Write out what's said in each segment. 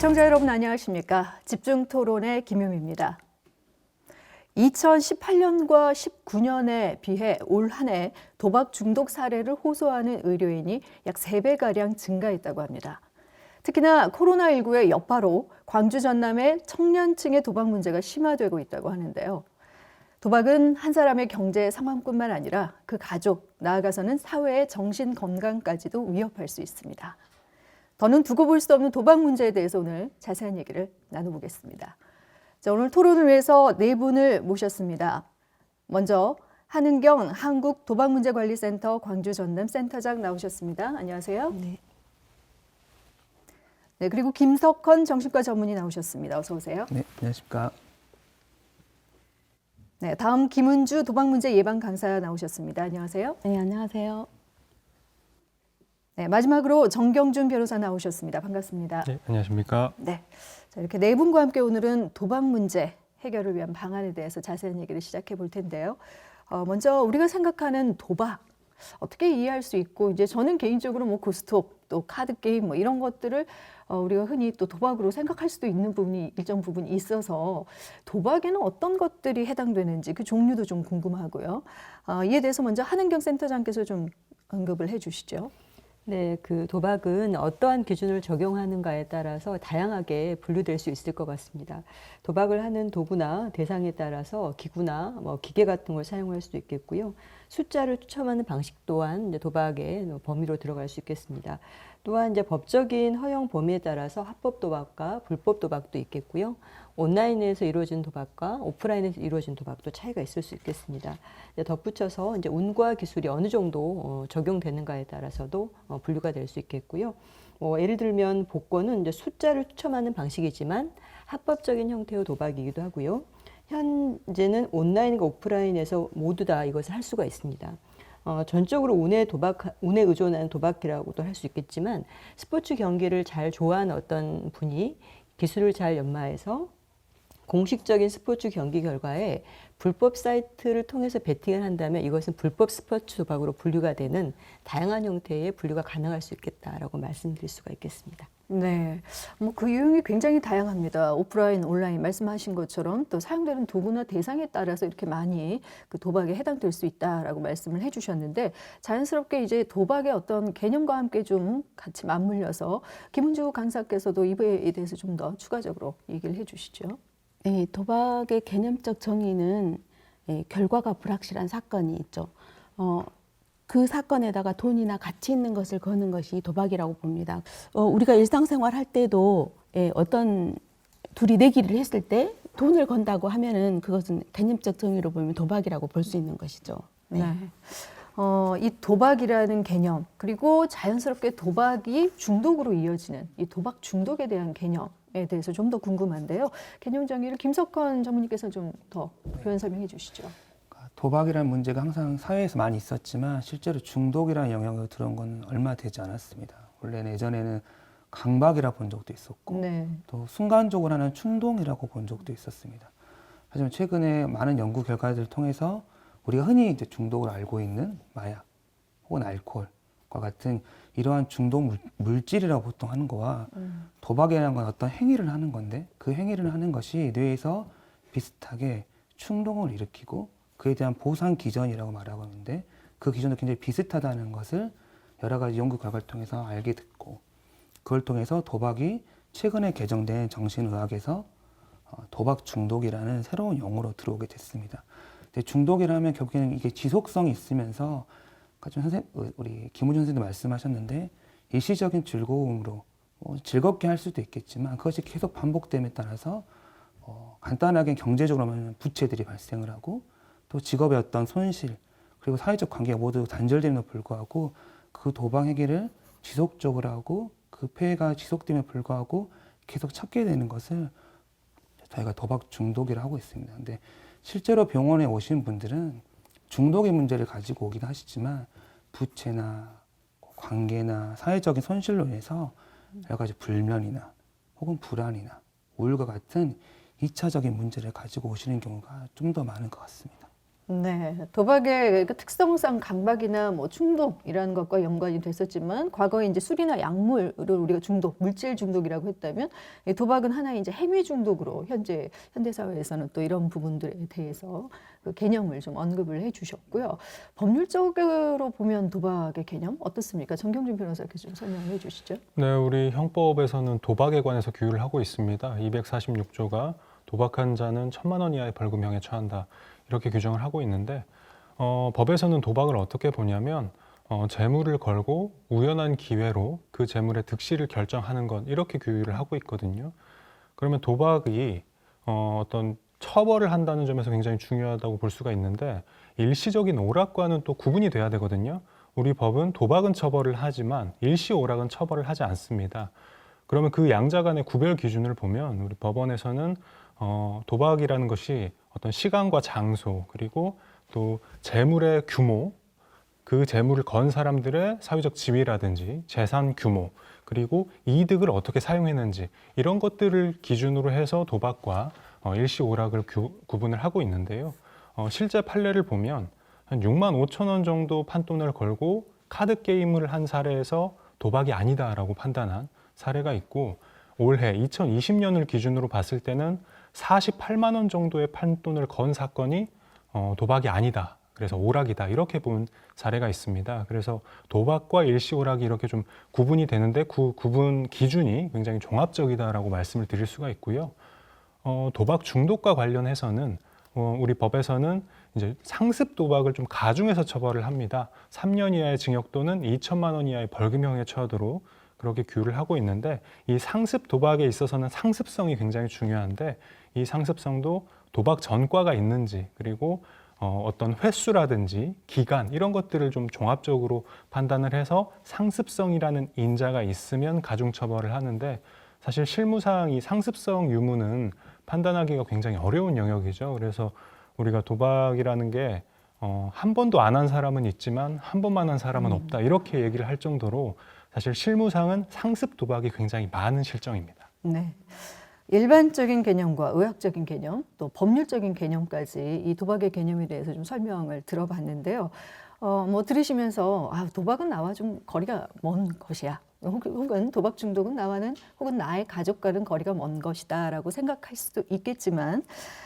시청자 여러분 안녕하십니까? 집중토론의 김용입니다. 2018년과 19년에 비해 올 한 해 도박 중독 사례를 호소하는 의료인이 약 3배가량 증가했다고 합니다. 특히나 코로나19의 여파로 광주 전남의 청년층의 도박 문제가 심화되고 있다고 하는데요. 도박은 한 사람의 경제 상황뿐만 아니라 그 가족, 나아가서는 사회의 정신 건강까지도 위협할 수 있습니다. 더는 두고 볼 수 없는 도박 문제에 대해서 오늘 자세한 얘기를 나눠보겠습니다. 자, 오늘 토론을 위해서 네 분을 모셨습니다. 먼저 한은경 한국도박문제관리센터 광주 전남 센터장 나오셨습니다. 안녕하세요. 네, 그리고 김석헌 정신과 전문의 나오셨습니다. 어서 오세요. 네, 안녕하십니까. 네, 다음 김은주 도박문제 예방 강사 나오셨습니다. 안녕하세요. 네, 안녕하세요. 네, 마지막으로 정경준 변호사 나오셨습니다. 반갑습니다. 네, 안녕하십니까. 네, 자, 이렇게 네 분과 함께 오늘은 도박 문제 해결을 위한 방안에 대해서 자세한 얘기를 시작해 볼 텐데요. 먼저 우리가 생각하는 도박 어떻게 이해할 수 있고, 이제 저는 개인적으로 뭐 고스톱 또 카드 게임 뭐 이런 것들을 우리가 흔히 또 도박으로 생각할 수도 있는 부분이 일정 부분 있어서 도박에는 어떤 것들이 해당되는지 그 종류도 좀 궁금하고요. 이에 대해서 먼저 한은경 센터장께서 좀 언급을 해주시죠. 네, 그 도박은 어떠한 기준을 적용하는가에 따라서 다양하게 분류될 수 있을 것 같습니다. 도박을 하는 도구나 대상에 따라서 기구나 뭐 기계 같은 걸 사용할 수도 있겠고요. 숫자를 추첨하는 방식 또한 이제 도박의 범위로 들어갈 수 있겠습니다. 또한 이제 법적인 허용 범위에 따라서 합법 도박과 불법 도박도 있겠고요. 온라인에서 이루어진 도박과 오프라인에서 이루어진 도박도 차이가 있을 수 있겠습니다. 덧붙여서 이제 운과 기술이 어느 정도 적용되는가에 따라서도 분류가 될 수 있겠고요. 예를 들면 복권은 이제 숫자를 추첨하는 방식이지만 합법적인 형태의 도박이기도 하고요. 현재는 온라인과 오프라인에서 모두 다 이것을 할 수가 있습니다. 전적으로 운에 의존하는 도박이라고도 할 수 있겠지만 스포츠 경기를 잘 좋아하는 어떤 분이 기술을 잘 연마해서 공식적인 스포츠 경기 결과에 불법 사이트를 통해서 베팅을 한다면 이것은 불법 스포츠 도박으로 분류가 되는 다양한 형태의 분류가 가능할 수 있겠다라고 말씀드릴 수가 있겠습니다. 네, 뭐 그 유형이 굉장히 다양합니다. 오프라인, 온라인 말씀하신 것처럼 또 사용되는 도구나 대상에 따라서 이렇게 많이 그 도박에 해당될 수 있다라고 말씀을 해주셨는데, 자연스럽게 이제 도박의 어떤 개념과 함께 좀 같이 맞물려서 김은주 강사께서도 이에 대해서 좀 더 추가적으로 얘기를 해주시죠. 네, 도박의 개념적 정의는 결과가 불확실한 사건이 있죠. 그 사건에다가 돈이나 가치 있는 것을 거는 것이 도박이라고 봅니다. 우리가 일상생활 할 때도 어떤 둘이 내기를 했을 때 돈을 건다고 하면은 그것은 개념적 정의로 보면 도박이라고 볼 수 있는 것이죠. 네. 이 도박이라는 개념, 그리고 자연스럽게 도박이 중독으로 이어지는 이 도박 중독에 대한 개념에 대해서 좀 더 궁금한데요. 개념 정의를 김석헌 전문의께서 좀 더 표현 설명해 주시죠. 도박이라는 문제가 항상 사회에서 많이 있었지만 실제로 중독이라는 영역으로 들어온 건 얼마 되지 않았습니다. 원래는 예전에는 강박이라 본 적도 있었고 또 순간적으로 하는 충동이라고 본 적도 있었습니다. 하지만 최근에 많은 연구 결과들을 통해서 우리가 흔히 이제 중독을 알고 있는 마약 혹은 알코올과 같은 이러한 중독 물질이라고 보통 하는 거와 도박이라는 건 어떤 행위를 하는 건데, 그 행위를 하는 것이 뇌에서 비슷하게 충동을 일으키고 그에 대한 보상 기전이라고 말하고 있는데, 그 기전도 굉장히 비슷하다는 것을 여러 가지 연구 결과를 통해서 알게 됐고, 그걸 통해서 도박이 최근에 개정된 정신의학에서 도박 중독이라는 새로운 용어로 들어오게 됐습니다. 근데 중독이라면 결국에는 이게 지속성이 있으면서 우리 김우준 선생님도 말씀하셨는데 일시적인 즐거움으로 즐겁게 할 수도 있겠지만 그것이 계속 반복됨에 따라서 간단하게 경제적으로 하면 부채들이 발생을 하고 또 직업의 어떤 손실 그리고 사회적 관계가 모두 단절됨에도 불구하고 그 도박 행위를 지속적으로 하고 그 폐해가 지속됨에 불구하고 계속 찾게 되는 것을 저희가 도박 중독이라고 하고 있습니다. 근데 실제로 병원에 오신 분들은 중독의 문제를 가지고 오긴 하시지만 부채나 관계나 사회적인 손실로 인해서 여러 가지 불면이나 혹은 불안이나 우울과 같은 2차적인 문제를 가지고 오시는 경우가 좀 더 많은 것 같습니다. 네, 도박의 그 특성상 강박이나 뭐 충동이라는 것과 연관이 됐었지만 과거에 이제 술이나 약물을 우리가 중독, 물질 중독이라고 했다면 이 도박은 하나의 이제 행위 중독으로 현재 사회에서는 또 이런 부분들에 대해서 그 개념을 좀 언급을 해주셨고요. 법률적으로 보면 도박의 개념 어떻습니까? 정경준 변호사께서 좀 설명해 주시죠. 네, 우리 형법에서는 도박에 관해서 규율을 하고 있습니다. 246조가 도박한 자는 1,000만 원 이하의 벌금형에 처한다. 이렇게 규정을 하고 있는데 법에서는 도박을 어떻게 보냐면 재물을 걸고 우연한 기회로 그 재물의 득실을 결정하는 것 이렇게 규율을 하고 있거든요. 그러면 도박이 어떤 처벌을 한다는 점에서 굉장히 중요하다고 볼 수가 있는데 일시적인 오락과는 또 구분이 돼야 되거든요. 우리 법은 도박은 처벌을 하지만 일시 오락은 처벌을 하지 않습니다. 그러면 그 양자 간의 구별 기준을 보면 우리 법원에서는 도박이라는 것이 어떤 시간과 장소 그리고 또 재물의 규모, 그 재물을 건 사람들의 사회적 지위라든지 재산 규모 그리고 이득을 어떻게 사용했는지 이런 것들을 기준으로 해서 도박과 일시 오락을 구분을 하고 있는데요. 실제 판례를 보면 한 6만 5천 원 정도 판돈을 걸고 카드 게임을 한 사례에서 도박이 아니다라고 판단한 사례가 있고 올해 2020년을 기준으로 봤을 때는 48만 원 정도의 판돈을 건 사건이 도박이 아니다. 그래서 오락이다. 이렇게 본 사례가 있습니다. 그래서 도박과 일시 오락이 이렇게 좀 구분이 되는데 그 구분 기준이 굉장히 종합적이다라고 말씀을 드릴 수가 있고요. 도박 중독과 관련해서는 우리 법에서는 이제 상습 도박을 좀 가중해서 처벌을 합니다. 3년 이하의 징역 또는 2천만 원 이하의 벌금형에 처하도록 그렇게 규율을 하고 있는데 이 상습 도박에 있어서는 상습성이 굉장히 중요한데 이 상습성도 도박 전과가 있는지 그리고 어떤 횟수라든지 기간 이런 것들을 좀 종합적으로 판단을 해서 상습성이라는 인자가 있으면 가중처벌을 하는데 사실 실무상 이 상습성 유무는 판단하기가 굉장히 어려운 영역이죠. 그래서 우리가 도박이라는 게 한 번도 안 한 사람은 있지만 한 번만 한 사람은 없다 이렇게 얘기를 할 정도로 사실 실무상은 상습 도박이 굉장히 많은 실정입니다. 네. 일반적인 개념과 의학적인 개념, 또 법률적인 개념까지 이 도박의 개념에 대해서 좀 설명을 들어봤는데요. 뭐 들으시면서 도박은 나와 좀 거리가 먼 것이야. 혹은 도박 중독은 나와는 혹은 나의 가족과는 거리가 먼 것이다라고 생각할 수도 있겠지만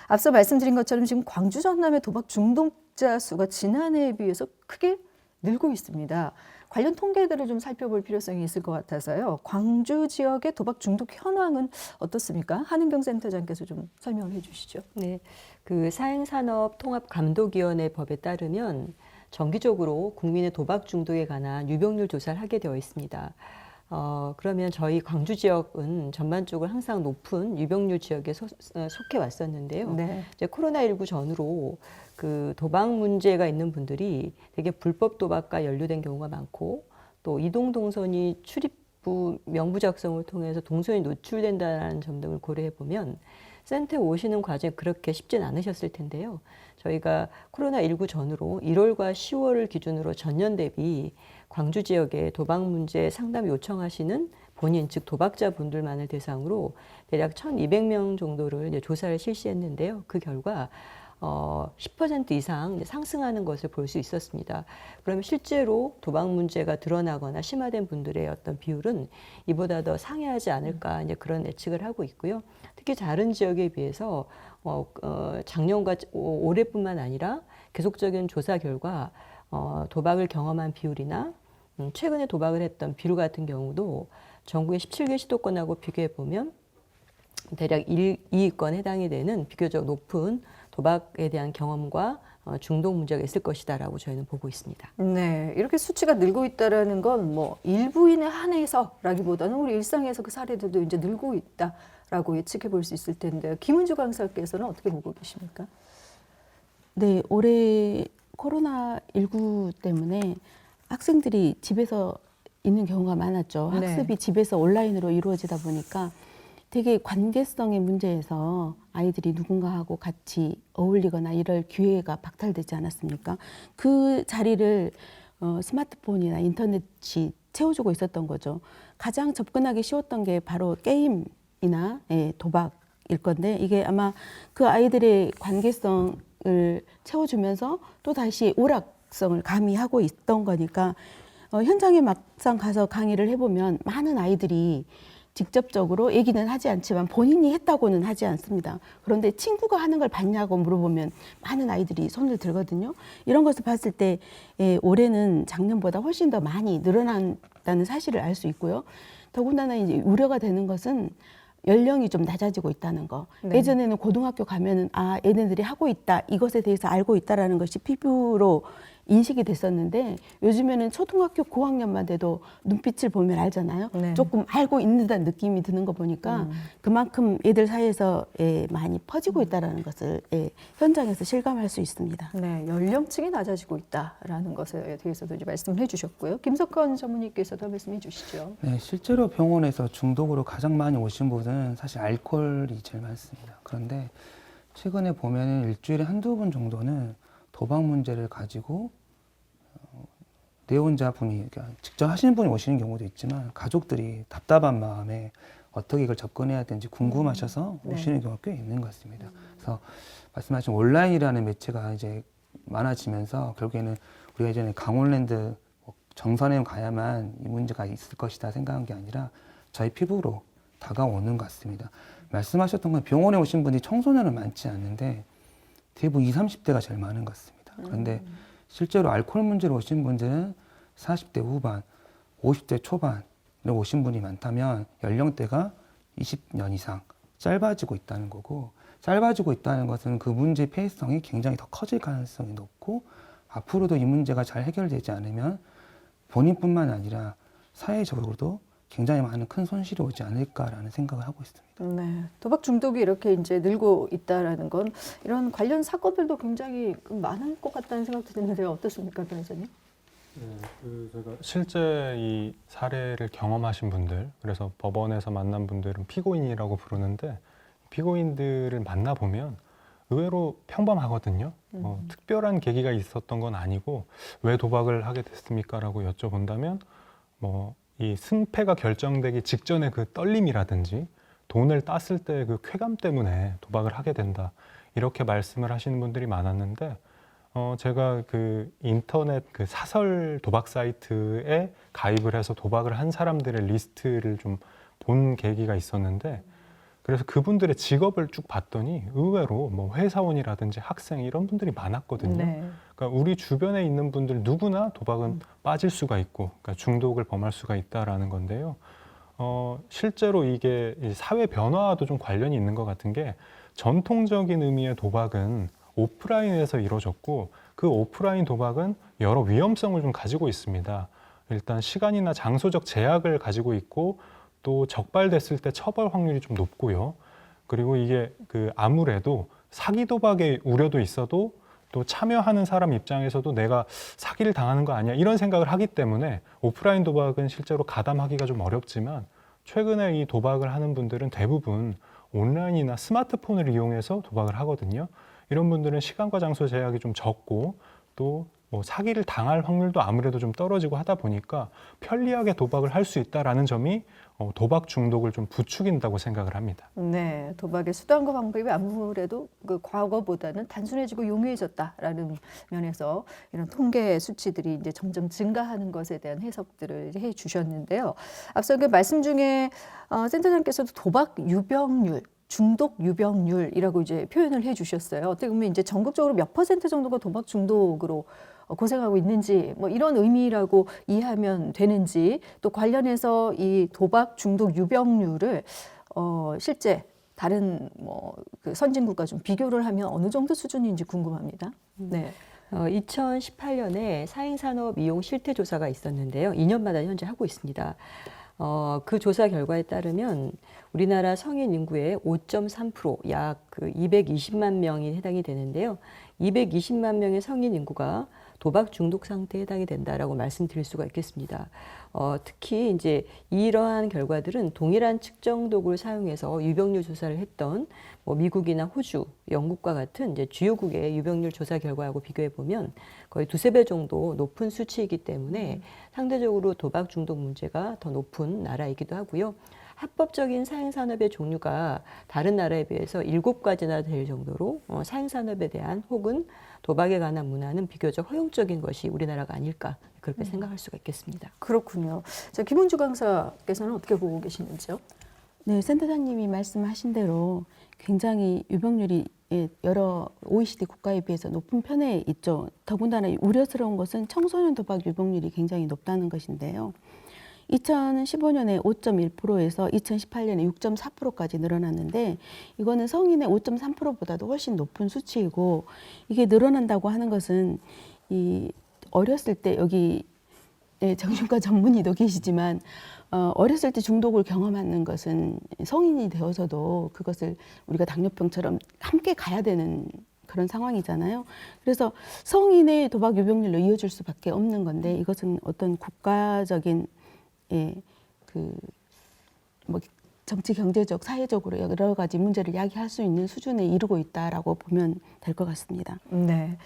앞서 말씀드린 것처럼 지금 광주 전남의 도박 중독자 수가 지난해에 비해서 크게 늘고 있습니다. 관련 통계들을 좀 살펴볼 필요성이 있을 것 같아서요. 광주 지역의 도박 중독 현황은 어떻습니까? 한은경 센터장께서 좀 설명을 해주시죠. 네, 그 사행산업통합감독위원회 법에 따르면 정기적으로 국민의 도박 중독에 관한 유병률 조사를 하게 되어 있습니다. 그러면 저희 광주 지역은 전반적으로 항상 높은 유병률 지역에 속해 왔었는데요. 네. 이제 코로나19 전후로 그 도박 문제가 있는 분들이 되게 불법 도박과 연루된 경우가 많고 또 이동 동선이 출입부 명부 작성을 통해서 동선이 노출된다는 점 등을 고려해 보면 센터에 오시는 과정이 그렇게 쉽진 않으셨을 텐데요. 저희가 코로나19 전후로 1월과 10월을 기준으로 전년 대비 광주 지역에 도박 문제 상담 요청하시는 본인 즉 도박자 분들만을 대상으로 대략 1,200명 정도를 이제 조사를 실시했는데요. 그 결과 10% 이상 상승하는 것을 볼 수 있었습니다. 그러면 실제로 도박 문제가 드러나거나 심화된 분들의 어떤 비율은 이보다 더 상회하지 않을까 이제 그런 예측을 하고 있고요. 특히 다른 지역에 비해서 작년과 올해뿐만 아니라 계속적인 조사 결과 도박을 경험한 비율이나 최근에 도박을 했던 비율 같은 경우도 전국의 17개 시도권하고 비교해 보면 대략 2위권 해당이 되는 비교적 높은 도박에 대한 경험과 중독 문제가 있을 것이다라고 저희는 보고 있습니다. 네, 이렇게 수치가 늘고 있다라는 건 뭐 일부인에 한해서라기보다는 우리 일상에서 그 사례들도 이제 늘고 있다라고 예측해 볼 수 있을 텐데요. 김은주 강사께서는 어떻게 보고 계십니까? 네, 올해 코로나19 때문에 학생들이 집에서 있는 경우가 많았죠. 네. 학습이 집에서 온라인으로 이루어지다 보니까 되게 관계성의 문제에서 아이들이 누군가하고 같이 어울리거나 이럴 기회가 박탈되지 않았습니까? 그 자리를 스마트폰이나 인터넷이 채워주고 있었던 거죠. 가장 접근하기 쉬웠던 게 바로 게임이나 도박일 건데 이게 아마 그 아이들의 관계성을 채워주면서 또 다시 오락성을 가미하고 있던 거니까 현장에 막상 가서 강의를 해보면 많은 아이들이 직접적으로 얘기는 하지 않지만 본인이 했다고는 하지 않습니다. 그런데 친구가 하는 걸 봤냐고 물어보면 많은 아이들이 손을 들거든요. 이런 것을 봤을 때 올해는 작년보다 훨씬 더 많이 늘어난다는 사실을 알 수 있고요. 더군다나 이제 우려가 되는 것은 연령이 좀 낮아지고 있다는 거. 네. 예전에는 고등학교 가면은 얘네들이 하고 있다, 이것에 대해서 알고 있다라는 것이 피부로 인식이 됐었는데 요즘에는 초등학교 고학년만 돼도 눈빛을 보면 알잖아요. 네. 조금 알고 있는다는 느낌이 드는 거 보니까 그만큼 애들 사이에서 많이 퍼지고 있다라는 것을 현장에서 실감할 수 있습니다. 네, 연령층이 낮아지고 있다라는 것에 대해서도 이제 말씀을 해주셨고요. 김석헌 전문의께서도 말씀해 주시죠. 네, 실제로 병원에서 중독으로 가장 많이 오신 분은 사실 알코올이 제일 많습니다. 그런데 최근에 보면 일주일에 한두 분 정도는 도박 문제를 가지고 내혼자분이 직접 하시는 분이 오시는 경우도 있지만 가족들이 답답한 마음에 어떻게 이걸 접근해야 되는지 궁금하셔서 오시는 경우가 꽤 있는 것 같습니다. 그래서 말씀하신 온라인이라는 매체가 이제 많아지면서 결국에는 우리가 예전에 강원랜드 정선에 가야만 이 문제가 있을 것이다 생각한 게 아니라 저희 피부로 다가오는 것 같습니다. 말씀하셨던 건 병원에 오신 분이 청소년은 많지 않는데 대부분 20, 30대가 제일 많은 것 같습니다. 그런데 실제로 알코올 문제로 오신 분들은 40대 후반, 50대 초반에 오신 분이 많다면 연령대가 20년 이상 짧아지고 있다는 거고, 짧아지고 있다는 것은 그 문제의 폐해성이 굉장히 더 커질 가능성이 높고 앞으로도 이 문제가 잘 해결되지 않으면 본인뿐만 아니라 사회적으로도 굉장히 많은 큰 손실이 오지 않을까라는 생각을 하고 있습니다. 네, 도박 중독이 이렇게 이제 늘고 있다라는 건 이런 관련 사건들도 굉장히 많을 것 같다는 생각도 드는데요. 어떻습니까, 변호사님? 네, 제가 실제 이 사례를 경험하신 분들, 그래서 법원에서 만난 분들은 피고인이라고 부르는데 피고인들을 만나보면 의외로 평범하거든요. 특별한 계기가 있었던 건 아니고 왜 도박을 하게 됐습니까라고 여쭤본다면 이 승패가 결정되기 직전에 그 떨림이라든지 돈을 땄을 때 그 쾌감 때문에 도박을 하게 된다, 이렇게 말씀을 하시는 분들이 많았는데 제가 그 인터넷 그 사설 도박 사이트에 가입을 해서 도박을 한 사람들의 리스트를 좀 본 계기가 있었는데, 그래서 그분들의 직업을 쭉 봤더니 의외로 회사원이라든지 학생 이런 분들이 많았거든요. 네. 그러니까 우리 주변에 있는 분들 누구나 도박은 빠질 수가 있고, 그러니까 중독을 범할 수가 있다라는 건데요. 실제로 이게 사회 변화와도 좀 관련이 있는 것 같은 게, 전통적인 의미의 도박은 오프라인에서 이루어졌고 그 오프라인 도박은 여러 위험성을 좀 가지고 있습니다. 일단 시간이나 장소적 제약을 가지고 있고 또 적발됐을 때 처벌 확률이 좀 높고요. 그리고 이게 아무래도 사기 도박의 우려도 있어도 또 참여하는 사람 입장에서도 내가 사기를 당하는 거 아니야 이런 생각을 하기 때문에 오프라인 도박은 실제로 가담하기가 좀 어렵지만, 최근에 이 도박을 하는 분들은 대부분 온라인이나 스마트폰을 이용해서 도박을 하거든요. 이런 분들은 시간과 장소 제약이 좀 적고 또 사기를 당할 확률도 아무래도 좀 떨어지고 하다 보니까 편리하게 도박을 할 수 있다라는 점이 도박 중독을 좀 부추긴다고 생각을 합니다. 네, 도박의 수단과 방법이 아무래도 그 과거보다는 단순해지고 용이해졌다라는 면에서 이런 통계 수치들이 이제 점점 증가하는 것에 대한 해석들을 해 주셨는데요. 앞서 그 말씀 중에 센터장께서도 도박 유병률, 중독 유병률이라고 이제 표현을 해주셨어요. 어떻게 보면 이제 전국적으로 몇 % 정도가 도박 중독으로 고생하고 있는지 이런 의미라고 이해하면 되는지, 또 관련해서 이 도박 중독 유병률을 실제 다른 그 선진국과 좀 비교를 하면 어느 정도 수준인지 궁금합니다. 네. 2018년에 사행산업 이용 실태 조사가 있었는데요. 2년마다 현재 하고 있습니다. 그 조사 결과에 따르면 우리나라 성인 인구의 5.3%, 약 220만 명이 해당이 되는데요. 220만 명의 성인 인구가 도박 중독 상태에 해당이 된다라고 말씀드릴 수가 있겠습니다. 특히 이제 이러한 결과들은 동일한 측정 도구를 사용해서 유병률 조사를 했던 미국이나 호주, 영국과 같은 이제 주요국의 유병률 조사 결과하고 비교해 보면 거의 2~3배 정도 높은 수치이기 때문에 상대적으로 도박 중독 문제가 더 높은 나라이기도 하고요. 합법적인 사행산업의 종류가 다른 나라에 비해서 7가지나 될 정도로 사행산업에 대한 혹은 도박에 관한 문화는 비교적 허용적인 것이 우리나라가 아닐까 그렇게 생각할 수가 있겠습니다. 그렇군요. 자, 김은주 강사께서는 어떻게 보고 계시는지요? 네, 센터장님이 말씀하신 대로 굉장히 유병률이 여러 OECD 국가에 비해서 높은 편에 있죠. 더군다나 우려스러운 것은 청소년 도박 유병률이 굉장히 높다는 것인데요. 2015년에 5.1%에서 2018년에 6.4%까지 늘어났는데 이거는 성인의 5.3%보다도 훨씬 높은 수치이고 이게 늘어난다고 하는 것은 이 어렸을 때 여기 정신과 전문의도 계시지만 어렸을 때 중독을 경험하는 것은 성인이 되어서도 그것을 우리가 당뇨병처럼 함께 가야 되는 그런 상황이잖아요. 그래서 성인의 도박 유병률로 이어질 수밖에 없는 건데 이것은 어떤 국가적인 뭐 정치, 경제적, 사회적으로 여러 가지 문제를 야기할 수 있는 수준에 이르고 있다라고 보면 될 것 같습니다. 네.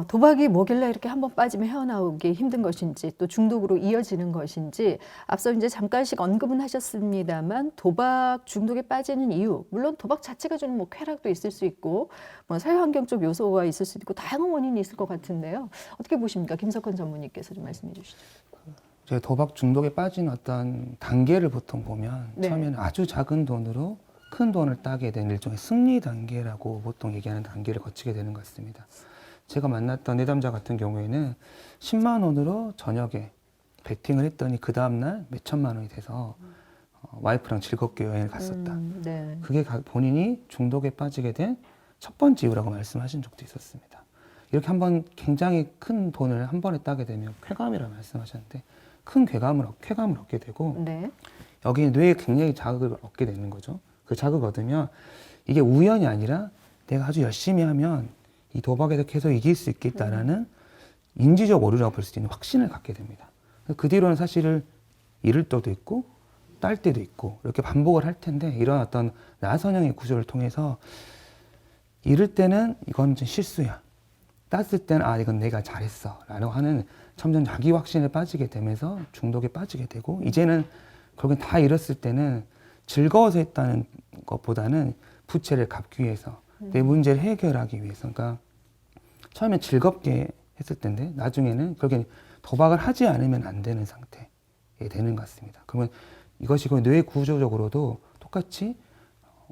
도박이 뭐길래 이렇게 한번 빠지면 헤어나오기 힘든 것인지 또 중독으로 이어지는 것인지 앞서 이제 잠깐씩 언급은 하셨습니다만 도박 중독에 빠지는 이유 물론 도박 자체가 주는 뭐 쾌락도 있을 수 있고 뭐 사회환경적 요소가 있을 수 있고 다양한 원인이 있을 것 같은데요. 어떻게 보십니까? 김석헌 전문의께서 좀 말씀해 주시죠. 이제 도박 중독에 빠진 어떤 단계를 보통 보면 네. 처음에는 아주 작은 돈으로 큰 돈을 따게 되는 일종의 승리 단계라고 보통 얘기하는 단계를 거치게 되는 것 같습니다. 제가 만났던 내담자 같은 경우에는 10만 원으로 저녁에 베팅을 했더니 그 다음날 몇 천만 원이 돼서 와이프랑 즐겁게 여행을 갔었다. 네. 그게 본인이 중독에 빠지게 된 첫 번째 이유라고 말씀하신 적도 있었습니다. 이렇게 한번 굉장히 큰 돈을 한 번에 따게 되면 쾌감이라고 말씀하셨는데 큰 쾌감을 얻게 되고 네. 여기 뇌에 굉장히 자극을 얻게 되는 거죠. 그 자극을 얻으면 이게 우연이 아니라 내가 아주 열심히 하면 이 도박에서 계속 이길 수 있겠다라는 인지적 오류라고 볼 수 있는 확신을 갖게 됩니다. 그 뒤로는 사실은 잃을 때도 있고 딸 때도 있고 이렇게 반복을 할 텐데 이런 어떤 나선형의 구조를 통해서 잃을 때는 이건 좀 실수야. 땄을 때는 이건 내가 잘했어 라고 하는 점점 자기 확신에 빠지게 되면서 중독에 빠지게 되고 이제는 결국엔 다 잃었을 때는 즐거워서 했다는 것보다는 부채를 갚기 위해서 내 문제를 해결하기 위해서 그러니까 처음에 즐겁게 했을 텐데 나중에는 결국엔 도박을 하지 않으면 안 되는 상태에 되는 것 같습니다. 그러면 이것이 뇌 구조적으로도 똑같이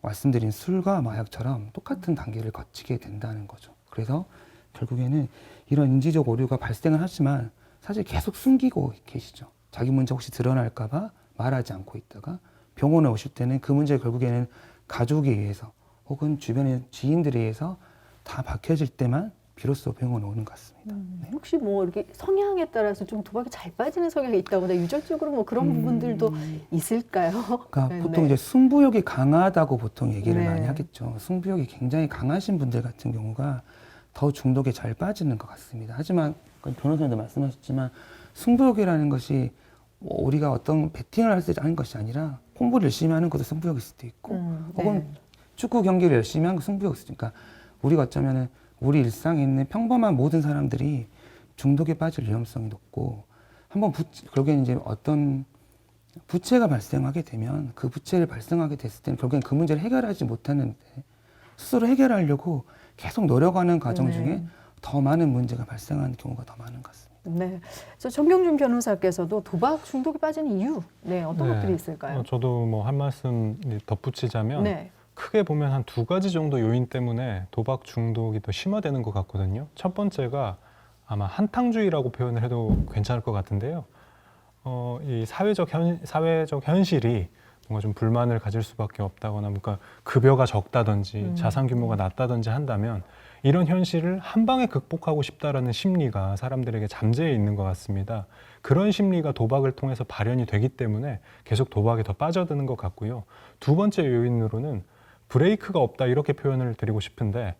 말씀드린 술과 마약처럼 똑같은 단계를 거치게 된다는 거죠. 그래서 결국에는 이런 인지적 오류가 발생을 하지만 사실 계속 숨기고 계시죠. 자기 문제 혹시 드러날까 봐 말하지 않고 있다가 병원에 오실 때는 그 문제를 결국에는 가족에 의해서 혹은 주변의 지인들에 의해서 다 밝혀질 때만 비로소 병원에 오는 것 같습니다. 네. 혹시 뭐 이렇게 성향에 따라서 좀 도박이 잘 빠지는 성향이 있다거나 유전적으로 뭐 그런 부분들도 있을까요? 그러니까 네, 보통 네. 이제 승부욕이 강하다고 보통 얘기를 네. 많이 하겠죠. 승부욕이 굉장히 강하신 분들 같은 경우가 더 중독에 잘 빠지는 것 같습니다. 하지만 변호사님도 말씀하셨지만 승부욕이라는 것이 뭐 우리가 어떤 베팅을 할 때 하는 것이 아니라 공부를 열심히 하는 것도 승부욕일 수도 있고 혹은 네. 축구 경기를 열심히 하는 것도 승부욕일 수도 있고 그러니까 우리가 어쩌면은 우리 일상에 있는 평범한 모든 사람들이 중독에 빠질 위험성이 높고 한번 결국에는 이제 어떤 부채가 발생하게 되면 그 부채를 발생하게 됐을 때는 결국엔 그 문제를 해결하지 못하는데 스스로 해결하려고 계속 노력하는 과정 네. 중에 더 많은 문제가 발생하는 경우가 더 많은 것 같습니다. 네. 저 정경준 변호사께서도 도박 중독에 빠지는 이유, 네, 어떤 네. 것들이 있을까요? 저도 뭐 한 말씀 덧붙이자면 네. 크게 보면 한 2가지 정도 요인 때문에 도박 중독이 더 심화되는 것 같거든요. 첫 번째가 아마 한탕주의라고 표현을 해도 괜찮을 것 같은데요. 이 사회적 현실이 뭔가 좀 불만을 가질 수밖에 없다거나 뭔가 급여가 적다든지 자산 규모가 낮다든지 한다면 이런 현실을 한 방에 극복하고 싶다라는 심리가 사람들에게 잠재해 있는 것 같습니다. 그런 심리가 도박을 통해서 발현이 되기 때문에 계속 도박에 더 빠져드는 것 같고요. 두 번째 요인으로는 브레이크가 없다 이렇게 표현을 드리고 싶은데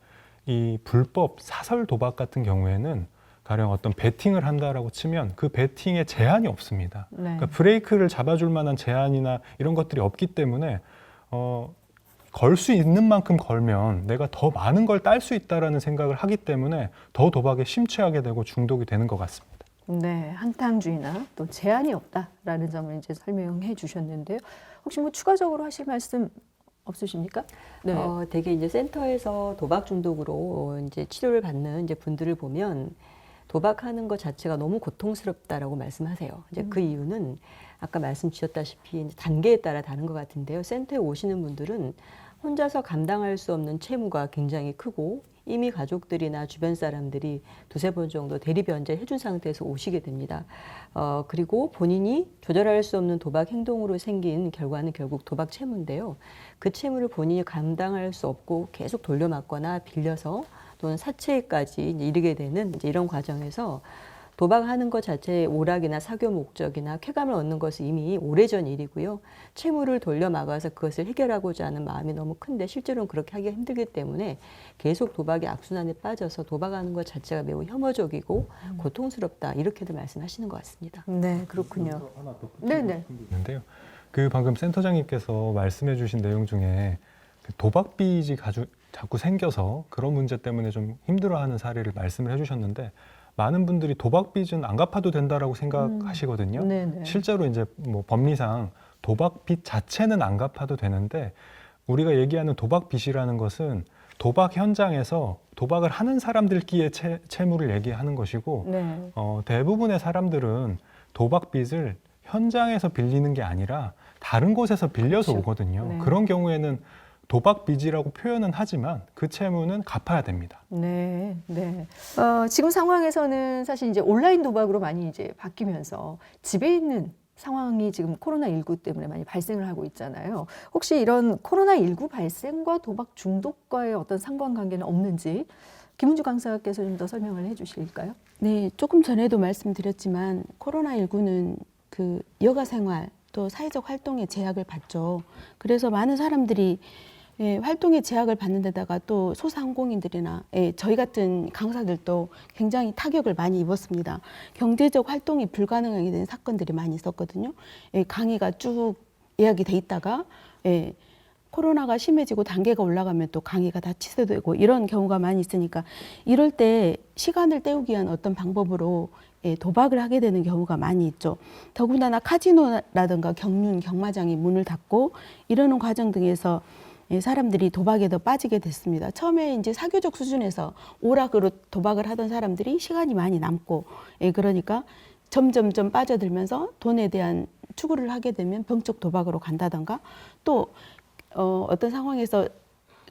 이 불법 사설 도박 같은 경우에는 가령 어떤 베팅을 한다라고 치면 그 베팅에 제한이 없습니다. 네. 그러니까 브레이크를 잡아줄 만한 제한이나 이런 것들이 없기 때문에 걸 수 있는 만큼 걸면 내가 더 많은 걸 딸 수 있다라는 생각을 하기 때문에 더 도박에 심취하게 되고 중독이 되는 것 같습니다. 네, 한탕주의나 또 제한이 없다라는 점을 이제 설명해 주셨는데요. 혹시 뭐 추가적으로 하실 말씀 없으십니까? 네. 되게 이제 센터에서 도박 중독으로 이제 치료를 받는 이제 분들을 보면 도박하는 것 자체가 너무 고통스럽다라고 말씀하세요. 이제 그 이유는 아까 말씀 주셨다시피 이제 단계에 따라 다른 것 같은데요. 센터에 오시는 분들은 혼자서 감당할 수 없는 채무가 굉장히 크고 이미 가족들이나 주변 사람들이 두세 번 정도 대리 변제를 해준 상태에서 오시게 됩니다. 그리고 본인이 조절할 수 없는 도박 행동으로 생긴 결과는 결국 도박 채무인데요. 그 채무를 본인이 감당할 수 없고 계속 돌려막거나 빌려서 또는 사채까지 이르게 되는 이제 이런 과정에서 도박하는 것 자체의 오락이나 사교 목적이나 쾌감을 얻는 것은 이미 오래전 일이고요. 채무를 돌려막아서 그것을 해결하고자 하는 마음이 너무 큰데 실제로는 그렇게 하기가 힘들기 때문에 계속 도박의 악순환에 빠져서 도박하는 것 자체가 매우 혐오적이고 고통스럽다 이렇게도 말씀하시는 것 같습니다. 네, 그렇군요. 네네. 있는데요. 그 방금 센터장님께서 말씀해주신 내용 중에 그 도박 빚이 자꾸 생겨서 그런 문제 때문에 좀 힘들어하는 사례를 말씀을 해주셨는데 많은 분들이 도박 빚은 안 갚아도 된다라고 생각하시거든요. 네네. 실제로 이제 뭐 법리상 도박 빚 자체는 안 갚아도 되는데 우리가 얘기하는 도박 빚이라는 것은 도박 현장에서 도박을 하는 사람들끼리의 채무를 얘기하는 것이고 네. 대부분의 사람들은 도박 빚을 현장에서 빌리는 게 아니라 다른 곳에서 빌려서 그렇죠. 오거든요. 네. 그런 경우에는 도박 빚이라고 표현은 하지만 그 채무는 갚아야 됩니다. 네, 네. 지금 상황에서는 사실 이제 온라인 도박으로 많이 이제 바뀌면서 집에 있는 상황이 지금 코로나19 때문에 많이 발생을 하고 있잖아요. 혹시 이런 코로나19 발생과 도박 중독과의 어떤 상관관계는 없는지 김은주 강사께서 좀 더 설명을 해 주실까요? 네, 조금 전에도 말씀드렸지만 코로나19는 그 여가 생활 또 사회적 활동에 제약을 받죠. 그래서 많은 사람들이 활동에 제약을 받는 데다가 또 소상공인들이나 저희 같은 강사들도 굉장히 타격을 많이 입었습니다. 경제적 활동이 불가능하게 된 사건들이 많이 있었거든요. 강의가 쭉 예약이 돼 있다가 코로나가 심해지고 단계가 올라가면 또 강의가 다 취소되고 이런 경우가 많이 있으니까 이럴 때 시간을 때우기 위한 어떤 방법으로 도박을 하게 되는 경우가 많이 있죠. 더군다나 카지노라든가 경륜, 경마장이 문을 닫고 이러는 과정 등에서 사람들이 도박에 더 빠지게 됐습니다. 처음에 이제 사교적 수준에서 오락으로 도박을 하던 사람들이 시간이 많이 남고, 그러니까 점점점 빠져들면서 돈에 대한 추구를 하게 되면 병적 도박으로 간다던가 또 어떤 상황에서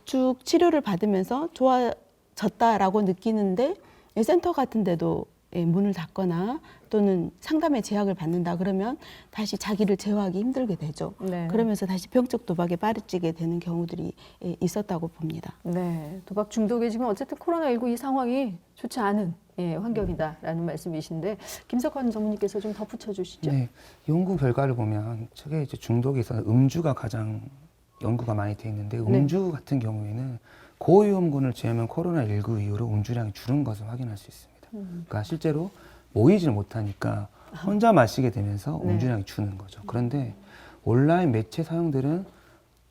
쭉 치료를 받으면서 좋아졌다라고 느끼는데 센터 같은 데도 문을 닫거나 또는 상담에 제약을 받는다 그러면 다시 자기를 제어하기 힘들게 되죠. 네. 그러면서 다시 병적 도박에 빠지게 되는 경우들이 있었다고 봅니다. 네, 도박 중독에 지금 어쨌든 코로나19 이 상황이 좋지 않은 환경이다라는 말씀이신데 김석환 전문의께서 좀 덧붙여 주시죠. 네, 연구 결과를 보면 저게 이제 중독에서 음주가 가장 연구가 많이 돼 있는데 음주 같은 경우에는 고위험군을 제하면 코로나19 이후로 음주량이 줄은 것을 확인할 수 있습니다. 그러니까 실제로 모이질 못하니까 혼자 마시게 되면서 음주량이 주는 거죠. 그런데 온라인 매체 사용들은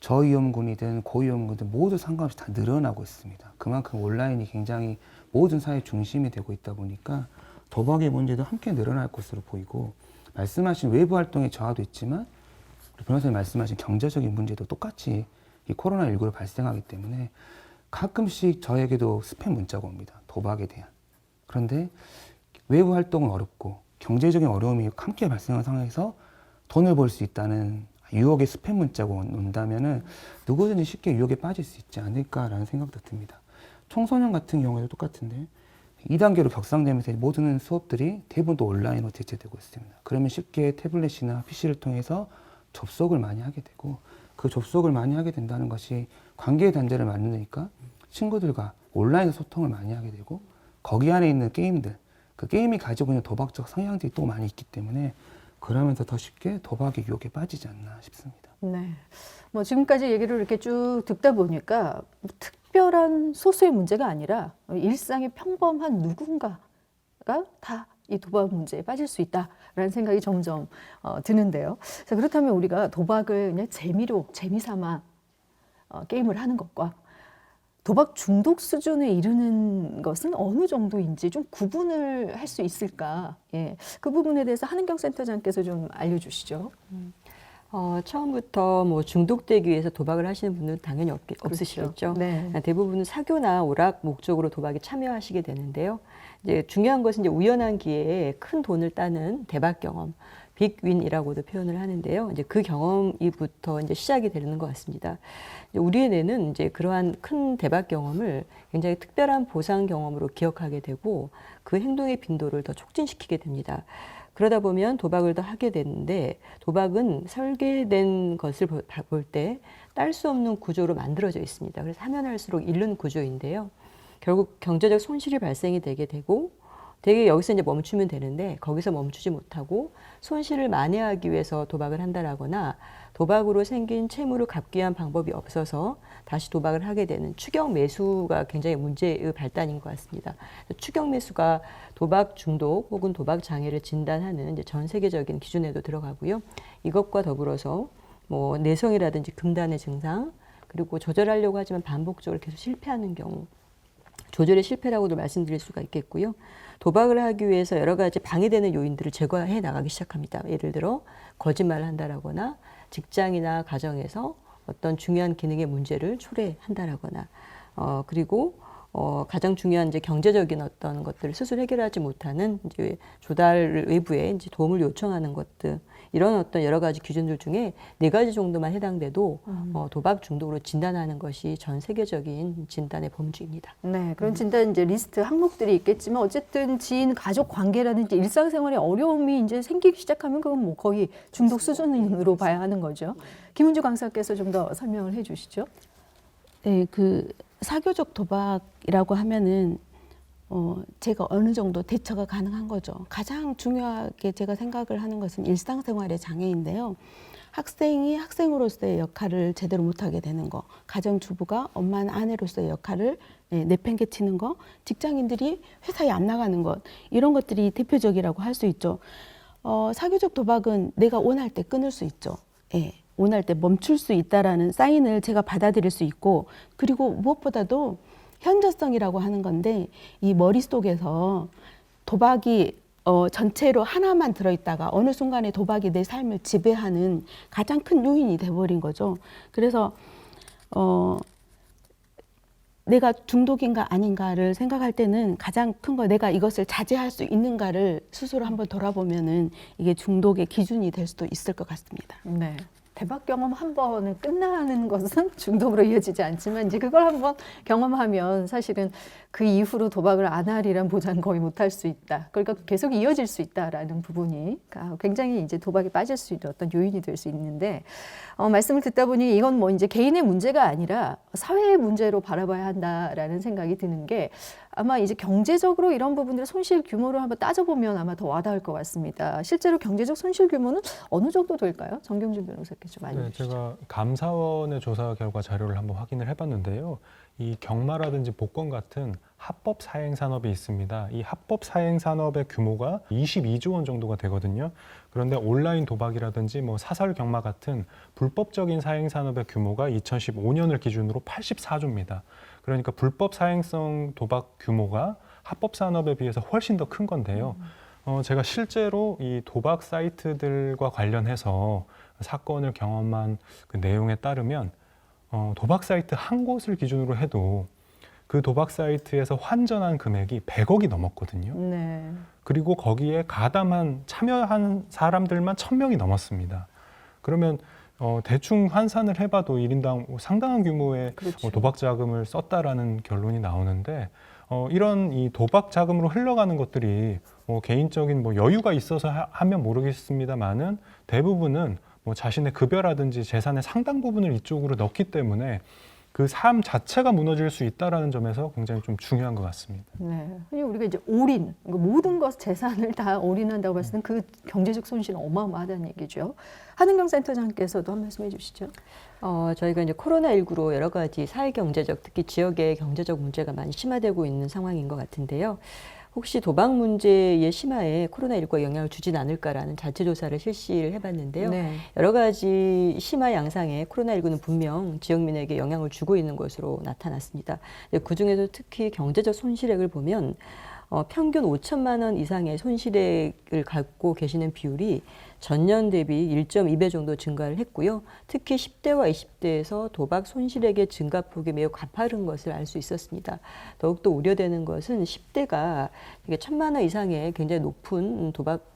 저위험군이든 고위험군이든 모두 상관없이 다 늘어나고 있습니다. 그만큼 온라인이 굉장히 모든 사회 중심이 되고 있다 보니까 도박의 문제도 함께 늘어날 것으로 보이고 말씀하신 외부 활동의 저하도 있지만 변호사님 말씀하신 경제적인 문제도 똑같이 이 코로나19로 발생하기 때문에 가끔씩 저에게도 스팸 문자가 옵니다. 도박에 대한. 그런데 외부 활동은 어렵고 경제적인 어려움이 함께 발생한 상황에서 돈을 벌 수 있다는 유혹의 스팸 문자가 온다면은 누구든지 쉽게 유혹에 빠질 수 있지 않을까라는 생각도 듭니다. 청소년 같은 경우에도 똑같은데 2단계로 격상되면서 모든 수업들이 대부분 또 온라인으로 대체되고 있습니다. 그러면 쉽게 태블릿이나 PC를 통해서 접속을 많이 하게 되고 그 접속을 많이 하게 된다는 것이 관계의 단절을 만드니까 친구들과 온라인 소통을 많이 하게 되고 거기 안에 있는 게임들, 그 게임이 가지고 있는 도박적 성향들이 또 많이 있기 때문에 그러면서 더 쉽게 도박의 유혹에 빠지지 않나 싶습니다. 네. 뭐 지금까지 얘기를 이렇게 쭉 듣다 보니까 특별한 소수의 문제가 아니라 일상의 평범한 누군가가 다 이 도박 문제에 빠질 수 있다라는 생각이 점점 드는데요. 자, 그렇다면 우리가 도박을 그냥 재미로 재미삼아 게임을 하는 것과 도박 중독 수준에 이르는 것은 어느 정도인지 좀 구분을 할 수 있을까? 예, 그 부분에 대해서 한은경 센터장께서 좀 알려주시죠. 처음부터 뭐 중독되기 위해서 도박을 하시는 분은 당연히 없으시겠죠. 네. 대부분은 사교나 오락 목적으로 도박에 참여하시게 되는데요. 이제 중요한 것은 이제 우연한 기회에 큰 돈을 따는 대박 경험, 빅윈이라고도 표현을 하는데요. 이제 그 경험이부터 이제 시작이 되는 것 같습니다. 우리의 뇌는 이제 그러한 큰 대박 경험을 굉장히 특별한 보상 경험으로 기억하게 되고 그 행동의 빈도를 더 촉진시키게 됩니다. 그러다 보면 도박을 더 하게 되는데 도박은 설계된 것을 볼 때 딸 수 없는 구조로 만들어져 있습니다. 그래서 하면 할수록 잃는 구조인데요. 결국 경제적 손실이 발생이 되게 되고 되게 여기서 이제 멈추면 되는데 거기서 멈추지 못하고 손실을 만회하기 위해서 도박을 한다라거나 도박으로 생긴 채무를 갚기 위한 방법이 없어서 다시 도박을 하게 되는 추격 매수가 굉장히 문제의 발단인 것 같습니다. 추격 매수가 도박 중독 혹은 도박 장애를 진단하는 이제 전 세계적인 기준에도 들어가고요. 이것과 더불어서 뭐 내성이라든지 금단의 증상 그리고 조절하려고 하지만 반복적으로 계속 실패하는 경우 조절의 실패라고도 말씀드릴 수가 있겠고요. 도박을 하기 위해서 여러 가지 방해되는 요인들을 제거해 나가기 시작합니다. 예를 들어 거짓말을 한다라거나 직장이나 가정에서 어떤 중요한 기능의 문제를 초래한다라거나 그리고 가장 중요한 이제 경제적인 어떤 것들을 스스로 해결하지 못하는 이제 조달 외부에 이제 도움을 요청하는 것들 이런 어떤 여러 가지 기준들 중에 4가지 정도만 해당돼도 도박 중독으로 진단하는 것이 전 세계적인 진단의 범주입니다. 네, 그런 진단 이제 리스트 항목들이 있겠지만 어쨌든 지인, 가족 관계라든지 일상생활에 어려움이 이제 생기기 시작하면 그건 뭐 거의 중독 수준으로 봐야 하는 거죠. 김은주 강사께서 좀 더 설명을 해주시죠. 네, 그 사교적 도박이라고 하면은 제가 어느 정도 대처가 가능한 거죠. 가장 중요하게 제가 생각을 하는 것은 일상생활의 장애인데요. 학생이 학생으로서의 역할을 제대로 못하게 되는 거, 가정주부가 엄마나 아내로서의 역할을 내팽개치는 거, 직장인들이 회사에 안 나가는 것, 이런 것들이 대표적이라고 할 수 있죠. 사교적 도박은 내가 원할 때 끊을 수 있죠. 예, 원할 때 멈출 수 있다라는 사인을 제가 받아들일 수 있고, 그리고 무엇보다도 현저성이라고 하는 건데 이 머릿속에서 도박이 전체로 하나만 들어있다가 어느 순간에 도박이 내 삶을 지배하는 가장 큰 요인이 돼버린 거죠. 그래서 내가 중독인가 아닌가를 생각할 때는 가장 큰 거 내가 이것을 자제할 수 있는가를 스스로 한번 돌아보면은 이게 중독의 기준이 될 수도 있을 것 같습니다. 네. 대박 경험 한 번에 끝나는 것은 중독으로 이어지지 않지만 이제 그걸 한번 경험하면 사실은 그 이후로 도박을 안 하리란 보장 거의 못할 수 있다. 그러니까 계속 이어질 수 있다라는 부분이 굉장히 이제 도박에 빠질 수 있는 어떤 요인이 될 수 있는데 말씀을 듣다 보니 이건 뭐 이제 개인의 문제가 아니라 사회의 문제로 바라봐야 한다라는 생각이 드는 게 아마 이제 경제적으로 이런 부분들의 손실 규모를 한번 따져보면 아마 더 와닿을 것 같습니다. 실제로 경제적 손실 규모는 어느 정도 될까요? 정경준 변호사께 좀 알려주시죠. 제가 감사원의 조사 결과 자료를 한번 확인을 해봤는데요. 이 경마라든지 복권 같은 합법 사행 산업이 있습니다. 이 합법 사행 산업의 규모가 22조 원 정도가 되거든요. 그런데 온라인 도박이라든지 뭐 사설 경마 같은 불법적인 사행 산업의 규모가 2015년을 기준으로 84조입니다. 그러니까 불법 사행성 도박 규모가 합법 산업에 비해서 훨씬 더 큰 건데요. 제가 실제로 이 도박 사이트들과 관련해서 사건을 경험한 그 내용에 따르면 도박 사이트 한 곳을 기준으로 해도 그 도박 사이트에서 환전한 금액이 100억이 넘었거든요. 네. 그리고 거기에 가담한 참여한 사람들만 1000명이 넘었습니다. 그러면 대충 환산을 해봐도 1인당 상당한 규모의 그렇죠. 도박 자금을 썼다라는 결론이 나오는데 이런 이 도박 자금으로 흘러가는 것들이 개인적인 여유가 있어서 하면 모르겠습니다만은 대부분은 자신의 급여라든지 재산의 상당 부분을 이쪽으로 넣기 때문에 그 삶 자체가 무너질 수 있다라는 점에서 굉장히 좀 중요한 것 같습니다. 네. 흔히 우리가 이제 올인, 모든 것 재산을 다 올인한다고 봤을 때 그 경제적 손실은 어마어마하다는 얘기죠. 한은경 센터장께서도 한 말씀 해주시죠. 저희가 이제 코로나19로 여러 가지 사회 경제적, 특히 지역의 경제적 문제가 많이 심화되고 있는 상황인 것 같은데요. 혹시 도박 문제의 심화에 코로나19가 영향을 주진 않을까라는 자체 조사를 실시를 해봤는데요. 네. 여러 가지 심화 양상에 코로나19는 분명 지역민에게 영향을 주고 있는 것으로 나타났습니다. 그중에서 특히 경제적 손실액을 보면 평균 5천만 원 이상의 손실액을 갖고 계시는 비율이 전년 대비 1.2배 정도 증가를 했고요. 특히 10대와 20대에서 도박 손실액의 증가폭이 매우 가파른 것을 알 수 있었습니다. 더욱더 우려되는 것은 10대가 1,000만 원 이상의 굉장히 높은 도박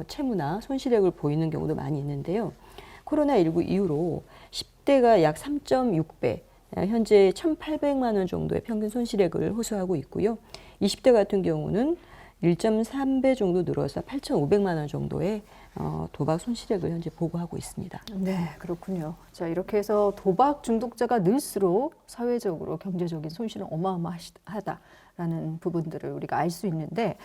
채무나 손실액을 보이는 경우도 많이 있는데요. 코로나19 이후로 10대가 약 3.6배, 현재 1,800만 원 정도의 평균 손실액을 호소하고 있고요. 20대 같은 경우는 1.3배 정도 늘어서 8,500만 원 정도의 도박 손실액을 현재 보고하고 있습니다. 네, 그렇군요. 자, 이렇게 해서 도박 중독자가 늘수록 사회적으로 경제적인 손실은 어마어마하다라는 부분들을 우리가 알 수 있는데,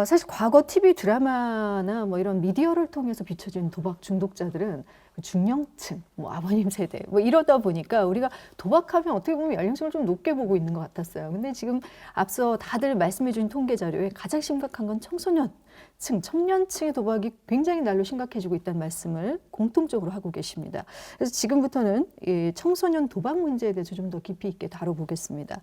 사실 과거 TV 드라마나 뭐 이런 미디어를 통해서 비춰진 도박 중독자들은 중령층, 뭐 아버님 세대, 뭐 이러다 보니까 우리가 도박하면 어떻게 보면 연령층을 좀 높게 보고 있는 것 같았어요. 근데 지금 앞서 다들 말씀해준 통계 자료에 가장 심각한 건 청소년층, 청년층의 도박이 굉장히 날로 심각해지고 있다는 말씀을 공통적으로 하고 계십니다. 그래서 지금부터는 이 청소년 도박 문제에 대해서 좀 더 깊이 있게 다뤄보겠습니다.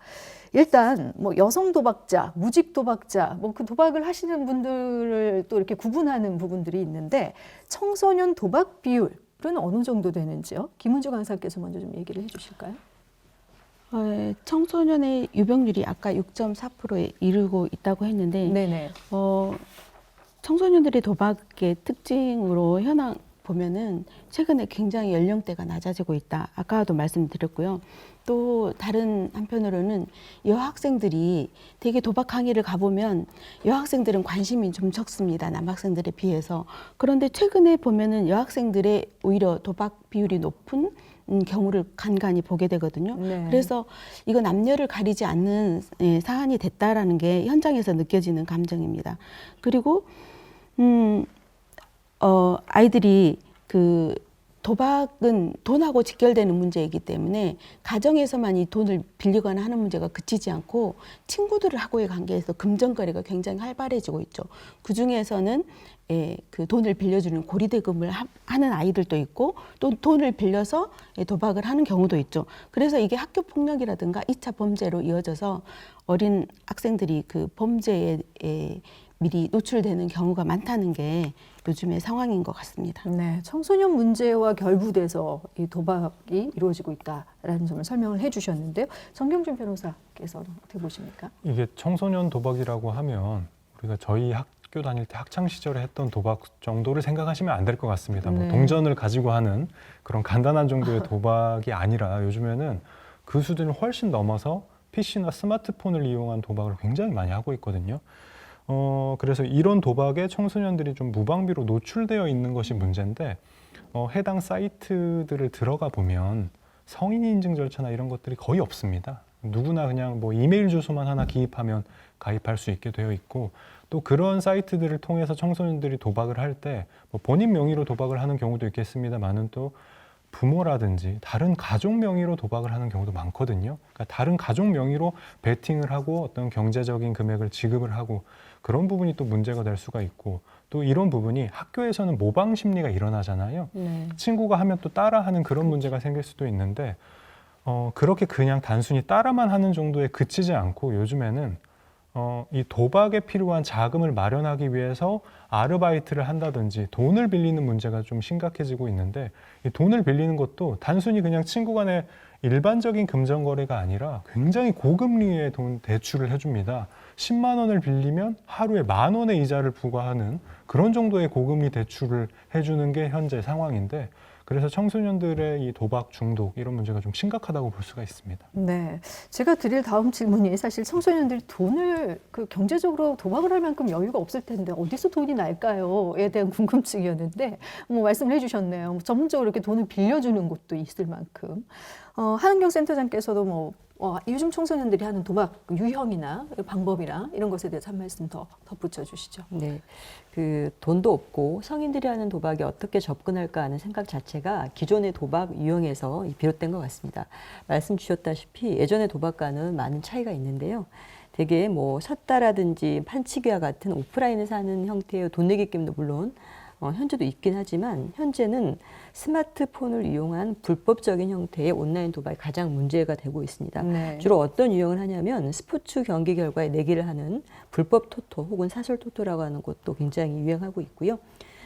일단 뭐 여성 도박자, 무직 도박자, 뭐 그 도박을 하시는 분들을 또 이렇게 구분하는 부분들이 있는데 청소년 도박 비율은 어느 정도 되는지요? 김은주 강사께서 먼저 좀 얘기를 해주실까요? 청소년의 유병률이 아까 6.4%에 이르고 있다고 했는데 네네. 청소년들의 도박의 특징으로 현황 보면은 최근에 굉장히 연령대가 낮아지고 있다. 아까도 말씀드렸고요. 또 다른 한편으로는 여학생들이 되게 도박 강의를 가보면 여학생들은 관심이 좀 적습니다. 남학생들에 비해서. 그런데 최근에 보면은 여학생들의 오히려 도박 비율이 높은 경우를 간간히 보게 되거든요. 네. 그래서 이거 남녀를 가리지 않는 사안이 됐다라는 게 현장에서 느껴지는 감정입니다. 그리고 아이들이 그 도박은 돈하고 직결되는 문제이기 때문에 가정에서만 이 돈을 빌리거나 하는 문제가 그치지 않고 친구들하고의 관계에서 금전거래가 굉장히 활발해지고 있죠. 그 중에서는 그 돈을 빌려주는 고리대금을 하는 아이들도 있고 또 돈을 빌려서 도박을 하는 경우도 있죠. 그래서 이게 학교 폭력이라든가 2차 범죄로 이어져서 어린 학생들이 그 범죄에 미리 노출되는 경우가 많다는 게 요즘의 상황인 것 같습니다. 네, 청소년 문제와 결부돼서 이 도박이 이루어지고 있다라는 점을 설명을 해주셨는데요. 정경준 변호사께서는 어떻게 보십니까? 이게 청소년 도박이라고 하면 우리가 저희 학교 다닐 때 학창 시절에 했던 도박 정도를 생각하시면 안 될 것 같습니다. 네. 뭐 동전을 가지고 하는 그런 간단한 정도의 도박이 아니라 요즘에는 그 수준을 훨씬 넘어서 PC나 스마트폰을 이용한 도박을 굉장히 많이 하고 있거든요. 그래서 이런 도박에 청소년들이 좀 무방비로 노출되어 있는 것이 문제인데 해당 사이트들을 들어가 보면 성인 인증 절차나 이런 것들이 거의 없습니다. 누구나 그냥 뭐 이메일 주소만 하나 기입하면 가입할 수 있게 되어 있고 또 그런 사이트들을 통해서 청소년들이 도박을 할 때 뭐 본인 명의로 도박을 하는 경우도 있겠습니다만은 또 부모라든지 다른 가족 명의로 도박을 하는 경우도 많거든요. 그러니까 다른 가족 명의로 베팅을 하고 어떤 경제적인 금액을 지급을 하고 그런 부분이 또 문제가 될 수가 있고 또 이런 부분이 학교에서는 모방 심리가 일어나잖아요. 네. 친구가 하면 또 따라하는 그런 문제가 생길 수도 있는데 그렇게 그냥 단순히 따라만 하는 정도에 그치지 않고 요즘에는 이 도박에 필요한 자금을 마련하기 위해서 아르바이트를 한다든지 돈을 빌리는 문제가 좀 심각해지고 있는데 이 돈을 빌리는 것도 단순히 그냥 친구 간의 일반적인 금전거래가 아니라 굉장히 고금리의 돈 대출을 해줍니다. 10만 원을 빌리면 하루에 10,000원의 이자를 부과하는 그런 정도의 고금리 대출을 해주는 게 현재 상황인데 그래서 청소년들의 이 도박 중독 이런 문제가 좀 심각하다고 볼 수가 있습니다. 네, 제가 드릴 다음 질문이 사실 청소년들이 돈을 그 경제적으로 도박을 할 만큼 여유가 없을 텐데 어디서 돈이 날까요?에 대한 궁금증이었는데 뭐 말씀을 해주셨네요. 전문적으로 이렇게 돈을 빌려주는 곳도 있을 만큼 한은경 센터장께서도 뭐 요즘 청소년들이 하는 도박 유형이나 방법이나 이런 것에 대해서 한 말씀 더 덧붙여 주시죠. 네, 그 돈도 없고 성인들이 하는 도박에 어떻게 접근할까 하는 생각 자체가 기존의 도박 유형에서 비롯된 것 같습니다. 말씀 주셨다시피 예전의 도박과는 많은 차이가 있는데요. 되게 뭐 섰다라든지 판치기와 같은 오프라인에서 하는 형태의 돈 내기 게임도 물론 현재도 있긴 하지만 현재는 스마트폰을 이용한 불법적인 형태의 온라인 도박이 가장 문제가 되고 있습니다. 네. 주로 어떤 유형을 하냐면 스포츠 경기 결과에 내기를 하는 불법 토토 혹은 사설 토토라고 하는 것도 굉장히 유행하고 있고요.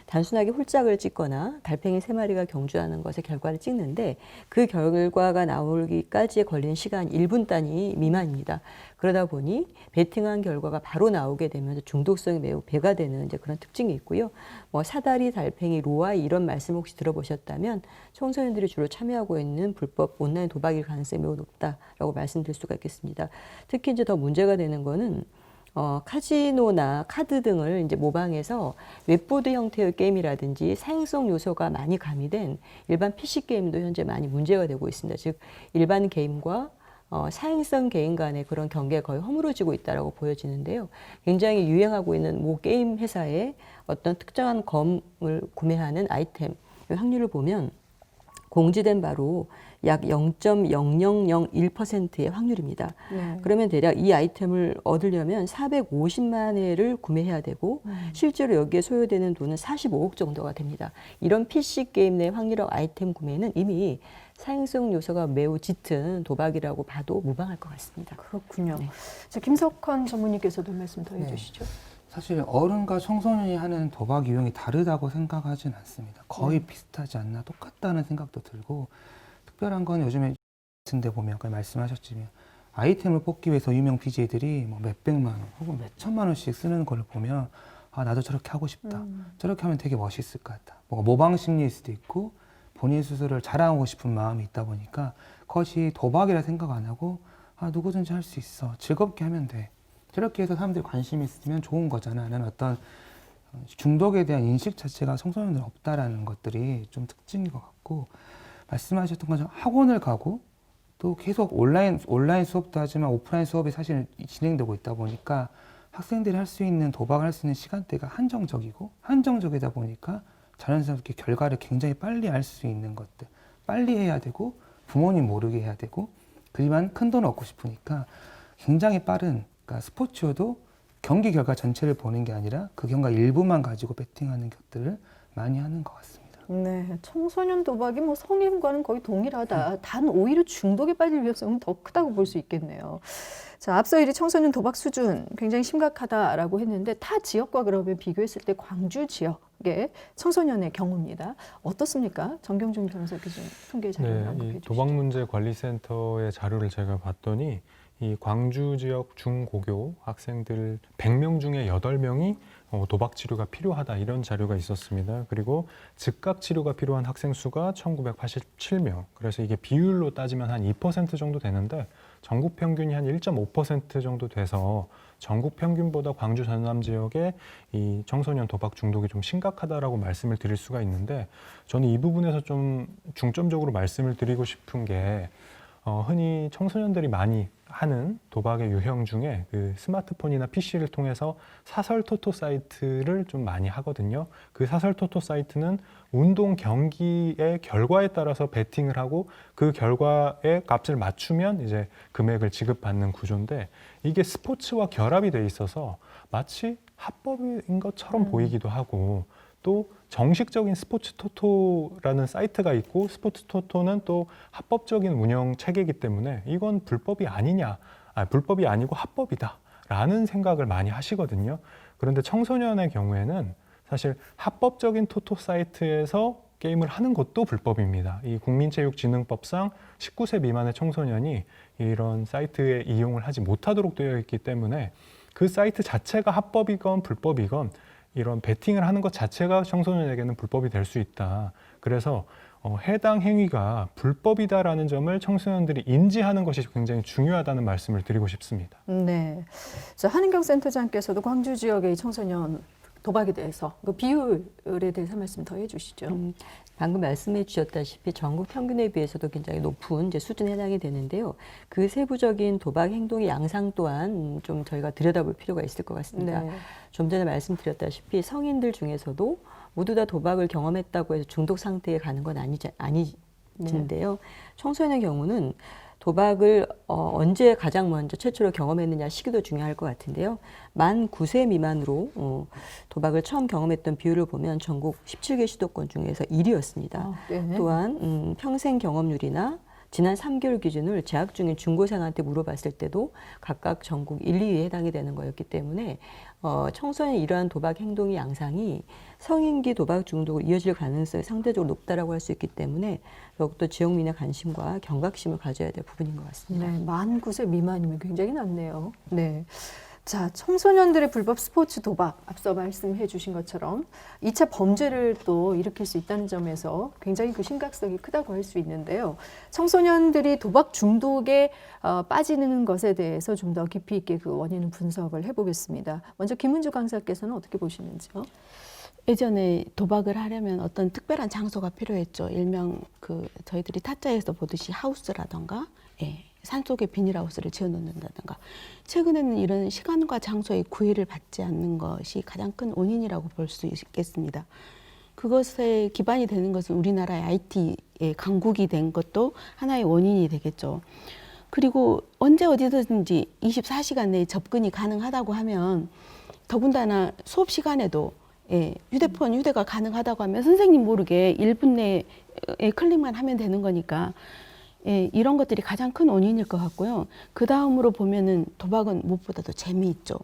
단순하게 홀짝을 찍거나 달팽이 3마리가 경주하는 것의 결과를 찍는데 그 결과가 나오기까지에 걸리는 시간 1분 단위 미만입니다. 그러다 보니 베팅한 결과가 바로 나오게 되면서 중독성이 매우 배가 되는 이제 그런 특징이 있고요. 뭐 사다리, 달팽이, 로아이 이런 말씀 혹시 들어보셨다면 청소년들이 주로 참여하고 있는 불법 온라인 도박일 가능성이 매우 높다라고 말씀드릴 수가 있겠습니다. 특히 이제 더 문제가 되는 거는 카지노나 카드 등을 이제 모방해서 웹보드 형태의 게임이라든지 사행성 요소가 많이 가미된 일반 PC 게임도 현재 많이 문제가 되고 있습니다. 즉 일반 게임과 사행성 게임 간의 그런 경계가 거의 허물어지고 있다라고 보여지는데요. 굉장히 유행하고 있는 모 게임 회사의 어떤 특정한 검을 구매하는 아이템 확률을 보면 공지된 바로 약 0.0001%의 확률입니다. 네. 그러면 대략 이 아이템을 얻으려면 450만 회를 구매해야 되고 실제로 여기에 소요되는 돈은 45억 정도가 됩니다. 이런 PC 게임 내 확률적 아이템 구매는 이미 사행성 요소가 매우 짙은 도박이라고 봐도 무방할 것 같습니다. 그렇군요. 네. 자, 김석환 전문의께서도 말씀 더 해주시죠. 사실 어른과 청소년이 하는 도박 유형이 다르다고 생각하진 않습니다. 거의 비슷하지 않나 똑같다는 생각도 들고 특별한 건 요즘에 같은데 보면 아까 말씀하셨지만 아이템을 뽑기 위해서 유명 BJ들이 뭐 몇백만 원 혹은 몇천만 원씩 쓰는 걸 보면 아 나도 저렇게 하고 싶다. 저렇게 하면 되게 멋있을 것 같다. 뭔가 모방 심리일 수도 있고 본인 스스로를 자랑하고 싶은 마음이 있다 보니까 그것이 도박이라 생각 안 하고 아 누구든지 할 수 있어. 즐겁게 하면 돼. 저렇게 해서 사람들이 관심이 있으면 좋은 거잖아. 라는 어떤 중독에 대한 인식 자체가 청소년들 없다라는 것들이 좀 특징인 것 같고 말씀하셨던 것처럼 학원을 가고 또 계속 온라인 수업도 하지만 오프라인 수업이 사실 진행되고 있다 보니까 학생들이 할 수 있는 도박을 할 수 있는 시간대가 한정적이다 보니까 자연스럽게 결과를 굉장히 빨리 알 수 있는 것들 빨리 해야 되고 부모님 모르게 해야 되고 그지만 큰 돈을 얻고 싶으니까 굉장히 빠른 그러니까 스포츠여도 경기 결과 전체를 보는 게 아니라 그 경과 일부만 가지고 배팅하는 것들을 많이 하는 것 같습니다. 네, 청소년 도박이 뭐 성인과는 거의 동일하다. 단 오히려 중독에 빠질 위험성은 더 크다고 볼 수 있겠네요. 자, 앞서 이 청소년 도박 수준 굉장히 심각하다라고 했는데 타 지역과 그러면 비교했을 때 광주 지역의 청소년의 경우입니다. 어떻습니까? 정경준 변호사께서 통계 자료를 언급해 이 주시죠. 도박문제관리센터의 자료를 제가 봤더니 이 광주 지역 중고교 학생들 100명 중에 8명이 도박 치료가 필요하다 이런 자료가 있었습니다. 그리고 즉각 치료가 필요한 학생 수가 1987명. 그래서 이게 비율로 따지면 한 2% 정도 되는데 전국 평균이 한 1.5% 정도 돼서 전국 평균보다 광주 전남 지역의 이 청소년 도박 중독이 좀 심각하다라고 말씀을 드릴 수가 있는데 저는 이 부분에서 좀 중점적으로 말씀을 드리고 싶은 게 흔히 청소년들이 많이 하는 도박의 유형 중에 그 스마트폰이나 PC를 통해서 사설 토토 사이트를 좀 많이 하거든요. 그 사설 토토 사이트는 운동 경기의 결과에 따라서 베팅을 하고 그 결과의 값을 맞추면 이제 금액을 지급받는 구조인데 이게 스포츠와 결합이 돼 있어서 마치 합법인 것처럼 보이기도 하고 또 정식적인 스포츠 토토라는 사이트가 있고 스포츠 토토는 또 합법적인 운영 체계이기 때문에 이건 불법이 아니고 합법이다라는 생각을 많이 하시거든요. 그런데 청소년의 경우에는 사실 합법적인 토토 사이트에서 게임을 하는 것도 불법입니다. 이 국민체육진흥법상 19세 미만의 청소년이 이런 사이트에 이용을 하지 못하도록 되어 있기 때문에 그 사이트 자체가 합법이건 불법이건 이런 베팅을 하는 것 자체가 청소년에게는 불법이 될 수 있다. 그래서 해당 행위가 불법이다라는 점을 청소년들이 인지하는 것이 굉장히 중요하다는 말씀을 드리고 싶습니다. 네. 자, 한은경 센터장께서도 광주 지역의 청소년 도박에 대해서 그 비율에 대해서 말씀 더 해주시죠. 방금 말씀해 주셨다시피 전국 평균에 비해서도 굉장히 높은 이제 수준에 해당이 되는데요. 그 세부적인 도박 행동의 양상 또한 좀 저희가 들여다볼 필요가 있을 것 같습니다. 네. 좀 전에 말씀드렸다시피 성인들 중에서도 모두 다 도박을 경험했다고 해서 중독 상태에 가는 건 아니진데요. 청소년의 경우는 도박을 언제 가장 먼저 최초로 경험했느냐 시기도 중요할 것 같은데요. 만 9세 미만으로 도박을 처음 경험했던 비율을 보면 전국 17개 수도권 중에서 1위였습니다. 네. 또한 평생 경험률이나 지난 3개월 기준을 재학 중인 중고생한테 물어봤을 때도 각각 전국 1, 2위에 해당이 되는 거였기 때문에 청소년의 이러한 도박 행동의 양상이 성인기 도박 중독으로 이어질 가능성이 상대적으로 높다라고 할 수 있기 때문에 더욱더 지역민의 관심과 경각심을 가져야 될 부분인 것 같습니다. 네, 만 9세 미만이면 굉장히 낮네요. 네. 자, 청소년들의 불법 스포츠 도박, 앞서 말씀해 주신 것처럼 2차 범죄를 또 일으킬 수 있다는 점에서 굉장히 그 심각성이 크다고 할 수 있는데요. 청소년들이 도박 중독에 빠지는 것에 대해서 좀 더 깊이 있게 그 원인을 분석을 해보겠습니다. 먼저 김은주 강사께서는 어떻게 보시는지요? 예전에 도박을 하려면 어떤 특별한 장소가 필요했죠. 일명 저희들이 타짜에서 보듯이 하우스라던가, 예, 산속에 비닐하우스를 지어놓는다든가. 최근에는 이런 시간과 장소의 구애를 받지 않는 것이 가장 큰 원인이라고 볼 수 있겠습니다. 그것에 기반이 되는 것은 우리나라의 IT의 강국이 된 것도 하나의 원인이 되겠죠. 그리고 언제 어디든지 24시간 내에 접근이 가능하다고 하면 더군다나 수업 시간에도 휴대가 가능하다고 하면 선생님 모르게 1분 내에 클릭만 하면 되는 거니까 이런 것들이 가장 큰 원인일 것 같고요. 그 다음으로 보면은 도박은 무엇보다도 재미있죠.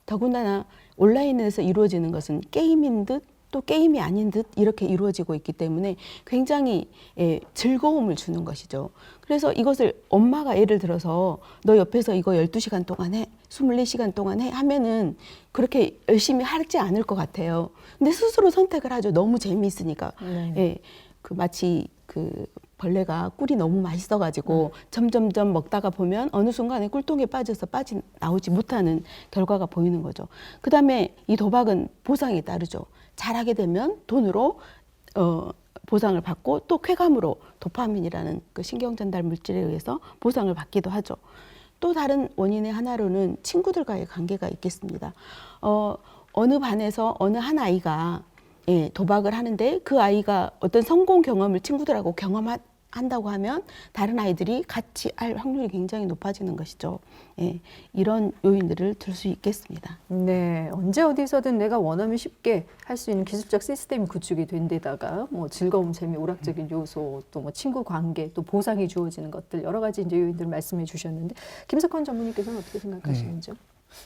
더군다나 온라인에서 이루어지는 것은 게임인 듯 또 게임이 아닌 듯 이렇게 이루어지고 있기 때문에 굉장히 즐거움을 주는 것이죠. 그래서 이것을 엄마가 예를 들어서 너 옆에서 이거 12시간 동안 해, 24시간 동안 해 하면은 그렇게 열심히 하지 않을 것 같아요. 근데 스스로 선택을 하죠. 너무 재미있으니까. 마치 벌레가 꿀이 너무 맛있어가지고 점점점 먹다가 보면 어느 순간에 꿀통에 빠져서 나오지 못하는 결과가 보이는 거죠. 그 다음에 이 도박은 보상이 따르죠. 잘하게 되면 돈으로 보상을 받고 또 쾌감으로 도파민이라는 그 신경전달 물질에 의해서 보상을 받기도 하죠. 또 다른 원인의 하나로는 친구들과의 관계가 있겠습니다. 어느 반에서 어느 한 아이가 도박을 하는데 그 아이가 어떤 성공 경험을 친구들하고 경험한다고 하면 다른 아이들이 같이 할 확률이 굉장히 높아지는 것이죠. 이런 요인들을 들 수 있겠습니다. 네, 언제 어디서든 내가 원하면 쉽게 할 수 있는 기술적 시스템이 구축이 된 데다가 뭐 즐거움, 재미, 오락적인 요소, 또 뭐 친구 관계, 또 보상이 주어지는 것들 여러 가지 이제 요인들을 말씀해 주셨는데 김석환 전문의께서는 어떻게 생각하시는지요?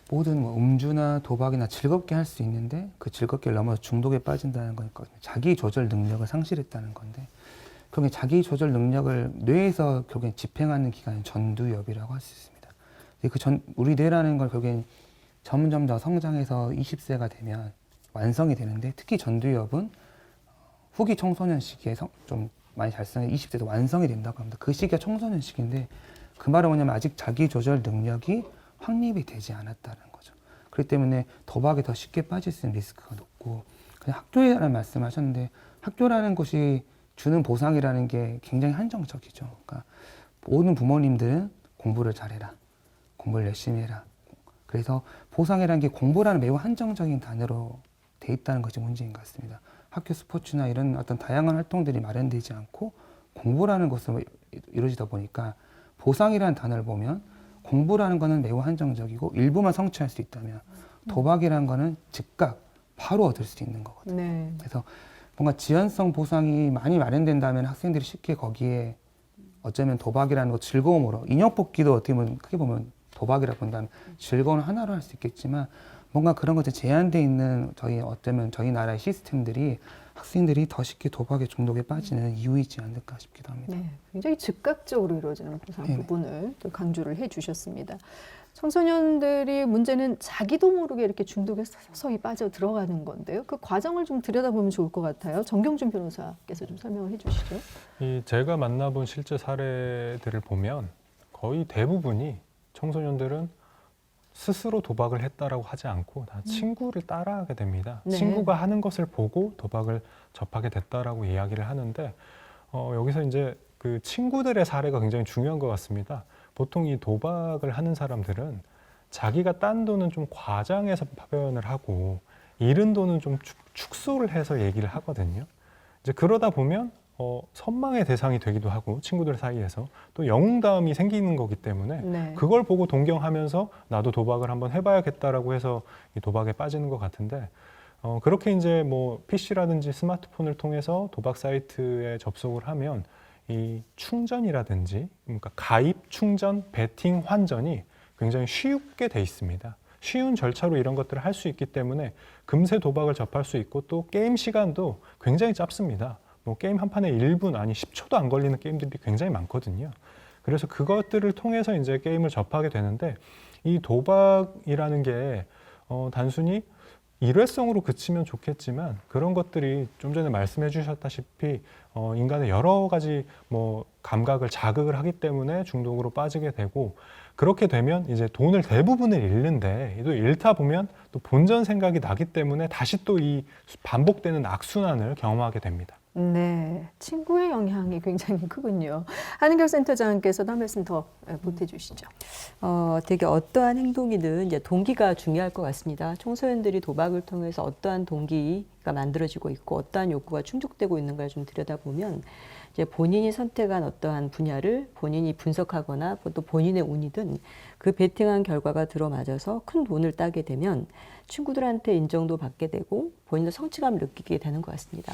모든 음주나 도박이나 즐겁게 할 수 있는데 그 즐겁게를 넘어서 중독에 빠진다는 거니까 자기 조절 능력을 상실했다는 건데 결국에 자기 조절 능력을 뇌에서 결국엔 집행하는 기관이 전두엽이라고 할 수 있습니다. 우리 뇌라는 걸 결국엔 점점 더 성장해서 20세가 되면 완성이 되는데 특히 전두엽은 후기 청소년 시기에 좀 많이 발생해 20대도 완성이 된다고 합니다. 그 시기가 청소년 시기인데 그 말은 뭐냐면 아직 자기 조절 능력이 확립이 되지 않았다는 거죠. 그렇기 때문에 도박에 더 쉽게 빠질 수 있는 리스크가 높고 그냥 학교라는 말씀하셨는데 학교라는 곳이 주는 보상이라는 게 굉장히 한정적이죠. 그러니까 모든 부모님들은 공부를 잘해라, 공부를 열심히 해라. 그래서 보상이라는 게 공부라는 매우 한정적인 단어로 돼 있다는 것이 문제인 것 같습니다. 학교 스포츠나 이런 어떤 다양한 활동들이 마련되지 않고 공부라는 것으로 이루어지다 보니까 보상이라는 단어를 보면 공부라는 거는 매우 한정적이고 일부만 성취할 수 있다면 도박이라는 거는 즉각 바로 얻을 수 있는 거거든요. 네. 그래서 뭔가 지연성 보상이 많이 마련된다면 학생들이 쉽게 거기에 어쩌면 도박이라는 거 즐거움으로 인형 뽑기도 어떻게 보면 크게 보면 도박이라 본다면 즐거운 하나로 할 수 있겠지만 뭔가 그런 것에 제한되어 있는 어쩌면 저희 나라의 시스템들이 학생들이 더 쉽게 도박의 중독에 빠지는 이유이지 않을까 싶기도 합니다. 네, 굉장히 즉각적으로 이루어지는 보상 네. 부분을 또 강조를 해주셨습니다. 청소년들이 문제는 자기도 모르게 이렇게 중독에 서서히 빠져 들어가는 건데요. 그 과정을 좀 들여다보면 좋을 것 같아요. 정경준 변호사께서 좀 설명을 해주시죠. 제가 만나본 실제 사례들을 보면 거의 대부분이 청소년들은 스스로 도박을 했다라고 하지 않고 다 친구를 따라하게 됩니다. 네. 친구가 하는 것을 보고 도박을 접하게 됐다라고 이야기를 하는데 여기서 이제 그 친구들의 사례가 굉장히 중요한 것 같습니다. 보통 이 도박을 하는 사람들은 자기가 딴 돈은 좀 과장해서 표현을 하고 잃은 돈은 좀 축소를 해서 얘기를 하거든요. 이제 그러다 보면 선망의 대상이 되기도 하고 친구들 사이에서 또 영웅다움이 생기는 거기 때문에 네. 그걸 보고 동경하면서 나도 도박을 한번 해봐야겠다라고 해서 이 도박에 빠지는 것 같은데 그렇게 이제 뭐 PC라든지 스마트폰을 통해서 도박 사이트에 접속을 하면 이 충전이라든지 그러니까 가입, 충전, 베팅, 환전이 굉장히 쉽게 돼 있습니다. 쉬운 절차로 이런 것들을 할 수 있기 때문에 금세 도박을 접할 수 있고 또 게임 시간도 굉장히 짧습니다. 뭐 게임 한 판에 1분 아니 10초도 안 걸리는 게임들이 굉장히 많거든요. 그래서 그것들을 통해서 이제 게임을 접하게 되는데 이 도박이라는 게 단순히 일회성으로 그치면 좋겠지만 그런 것들이 좀 전에 말씀해 주셨다시피 인간의 여러 가지 뭐 감각을 자극을 하기 때문에 중독으로 빠지게 되고 그렇게 되면 이제 돈을 대부분을 잃는데 또 잃다 보면 또 본전 생각이 나기 때문에 다시 또 이 반복되는 악순환을 경험하게 됩니다. 네, 친구의 영향이 굉장히 크군요. 한은경 센터장께서도 한 말씀 더 보태주시죠. 되게 어떠한 행동이든 이제 동기가 중요할 것 같습니다. 청소년들이 도박을 통해서 어떠한 동기가 만들어지고 있고 어떠한 욕구가 충족되고 있는가를 좀 들여다보면 이제 본인이 선택한 어떠한 분야를 본인이 분석하거나 또 본인의 운이든 그 베팅한 결과가 들어맞아서 큰 돈을 따게 되면 친구들한테 인정도 받게 되고 본인도 성취감을 느끼게 되는 것 같습니다.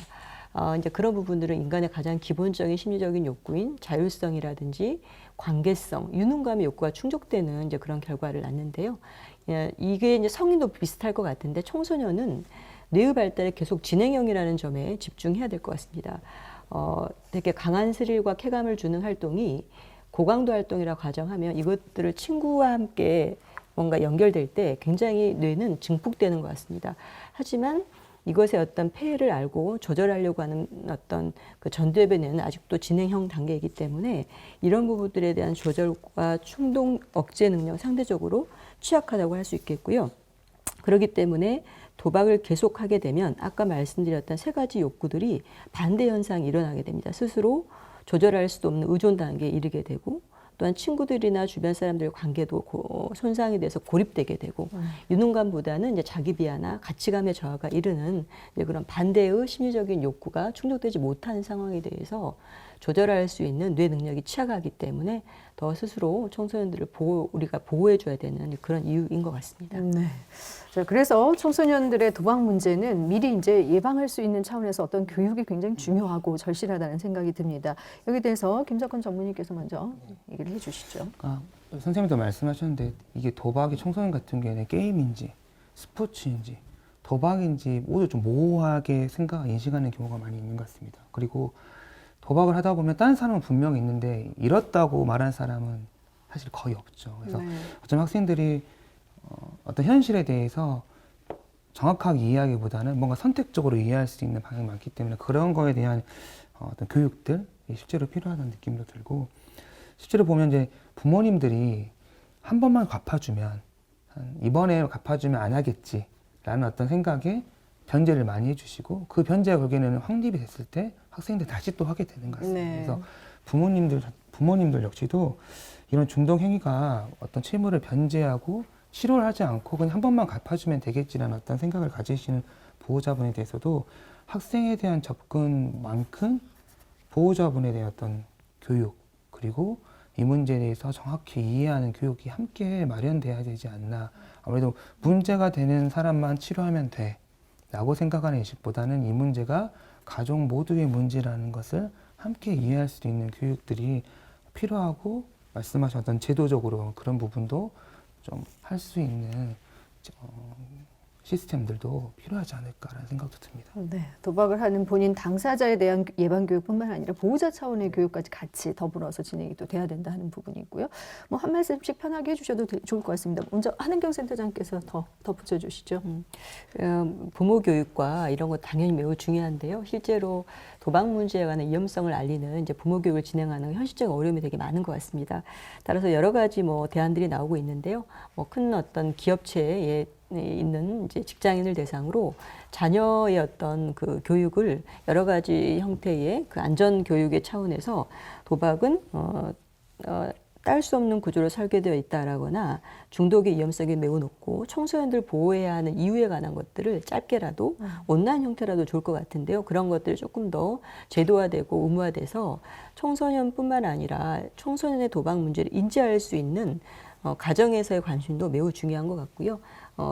이제 그런 부분들은 인간의 가장 기본적인 심리적인 욕구인 자율성이라든지 관계성, 유능감의 욕구가 충족되는 이제 그런 결과를 낳는데요. 이게 이제 성인도 비슷할 것 같은데 청소년은 뇌의 발달에 계속 진행형이라는 점에 집중해야 될 것 같습니다. 되게 강한 스릴과 쾌감을 주는 활동이 고강도 활동이라고 가정하면 이것들을 친구와 함께 뭔가 연결될 때 굉장히 뇌는 증폭되는 것 같습니다. 하지만 이것의 어떤 폐해를 알고 조절하려고 하는 어떤 그 전두엽의 뇌는 아직도 진행형 단계이기 때문에 이런 부분들에 대한 조절과 충동 억제 능력 상대적으로 취약하다고 할 수 있겠고요. 그렇기 때문에 도박을 계속하게 되면 아까 말씀드렸던 세 가지 욕구들이 반대 현상이 일어나게 됩니다. 스스로 조절할 수도 없는 의존 단계에 이르게 되고 또한 친구들이나 주변 사람들의 관계도 손상이 돼서 고립되게 되고 유능감보다는 이제 자기 비하나 가치감의 저하가 이르는 이제 그런 반대의 심리적인 욕구가 충족되지 못하는 상황에 대해서 조절할 수 있는 뇌 능력이 취약하기 때문에 더 스스로 청소년들을 우리가 보호해줘야 되는 그런 이유인 것 같습니다. 네. 자, 그래서 청소년들의 도박 문제는 미리 이제 예방할 수 있는 차원에서 어떤 교육이 굉장히 중요하고 절실하다는 생각이 듭니다. 여기에 대해서 김석훈 전문의께서 먼저 얘기를 해주시죠. 선생님도 말씀하셨는데 이게 도박이 청소년 같은 경우에는 게임인지 스포츠인지 도박인지 모두 좀 모호하게 인식하는 경우가 많이 있는 것 같습니다. 그리고 도박을 하다 보면 다른 사람은 분명히 있는데 잃었다고 말한 사람은 사실 거의 없죠. 그래서 어떤 학생들이 어떤 현실에 대해서 정확하게 이해하기보다는 뭔가 선택적으로 이해할 수 있는 방향이 많기 때문에 그런 거에 대한 어떤 교육들이 실제로 필요하다는 느낌도 들고 실제로 보면 이제 부모님들이 한 번만 갚아주면 이번에 갚아주면 안 하겠지라는 어떤 생각에 변제를 많이 해주시고 그 변제가 결국에는 확립이 됐을 때 학생들 다시 또 하게 되는 것 같습니다. 네. 그래서 부모님들 역시도 이런 중독 행위가 어떤 채무를 변제하고 치료를 하지 않고 그냥 한 번만 갚아주면 되겠지라는 어떤 생각을 가지시는 보호자분에 대해서도 학생에 대한 접근만큼 보호자분에 대한 어떤 교육 그리고 이 문제에 대해서 정확히 이해하는 교육이 함께 마련돼야 되지 않나. 아무래도 문제가 되는 사람만 치료하면 돼 라고 생각하는 인식보다는 이 문제가 가족 모두의 문제라는 것을 함께 이해할 수 있는 교육들이 필요하고 말씀하셨던 제도적으로 그런 부분도 좀 할 수 있는 시스템들도 필요하지 않을까라는 생각도 듭니다. 네, 도박을 하는 본인 당사자에 대한 예방 교육뿐만 아니라 보호자 차원의 교육까지 같이 더불어서 진행이 또 돼야 된다 하는 부분이 있고요. 뭐 한 말씀씩 편하게 해주셔도 좋을 것 같습니다. 먼저 한은경 센터장께서 더 덧붙여주시죠. 부모 교육과 이런 거 당연히 매우 중요한데요. 실제로 도박 문제에 관한 위험성을 알리는 이제 부모 교육을 진행하는 현실적인 어려움이 되게 많은 것 같습니다. 따라서 여러 가지 뭐 대안들이 나오고 있는데요. 뭐 큰 어떤 기업체에 있는 이제 직장인을 대상으로 자녀의 어떤 그 교육을 여러 가지 형태의 그 안전 교육의 차원에서 도박은 딸 수 없는 구조로 설계되어 있다라거나 중독의 위험성이 매우 높고 청소년들 보호해야 하는 이유에 관한 것들을 짧게라도 온라인 형태라도 좋을 것 같은데요. 그런 것들이 조금 더 제도화되고 의무화돼서 청소년뿐만 아니라 청소년의 도박 문제를 인지할 수 있는 가정에서의 관심도 매우 중요한 것 같고요.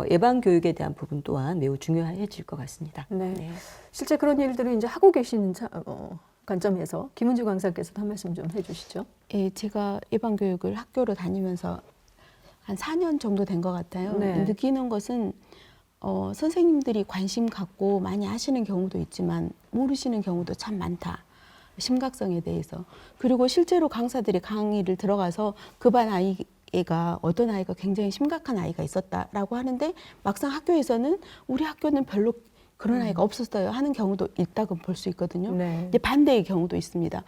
예방 교육에 대한 부분 또한 매우 중요해질 것 같습니다. 네. 네. 실제 그런 일들을 이제 하고 계시는 관점에서 김은주 강사께서도 한 말씀 좀 해주시죠. 예, 제가 예방교육을 학교로 다니면서 한 4년 정도 된 것 같아요. 네. 느끼는 것은 선생님들이 관심 갖고 많이 하시는 경우도 있지만 모르시는 경우도 참 많다. 심각성에 대해서. 그리고 실제로 강사들이 강의를 들어가서 그 반 아이가 어떤 아이가 굉장히 심각한 아이가 있었다라고 하는데 막상 학교에서는 우리 학교는 별로 그런 아이가 없었어요 하는 경우도 있다고 볼 수 있거든요. 네. 근데 반대의 경우도 있습니다.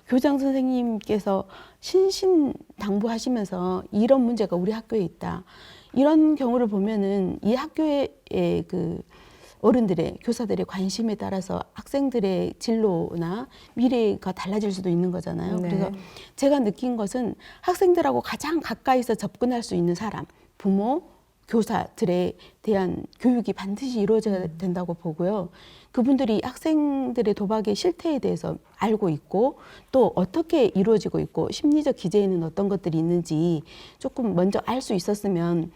교장 선생님께서 신신당부하시면서 이런 문제가 우리 학교에 있다. 이런 경우를 보면은 이 학교의 그 어른들의 교사들의 관심에 따라서 학생들의 진로나 미래가 달라질 수도 있는 거잖아요. 네. 그래서 제가 느낀 것은 학생들하고 가장 가까이서 접근할 수 있는 사람, 부모, 교사들에 대한 교육이 반드시 이루어져야 된다고 보고요. 그분들이 학생들의 도박의 실태에 대해서 알고 있고 또 어떻게 이루어지고 있고 심리적 기제에는 어떤 것들이 있는지 조금 먼저 알 수 있었으면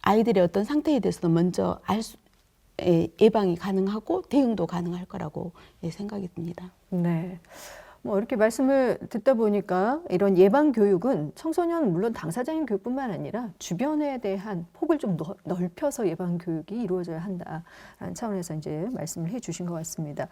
아이들의 어떤 상태에 대해서도 먼저 예방이 가능하고 대응도 가능할 거라고 생각이 듭니다. 네. 뭐 이렇게 말씀을 듣다 보니까 이런 예방 교육은 청소년 물론 당사자인 교육뿐만 아니라 주변에 대한 폭을 좀 넓혀서 예방 교육이 이루어져야 한다라는 차원에서 이제 말씀을 해주신 것 같습니다.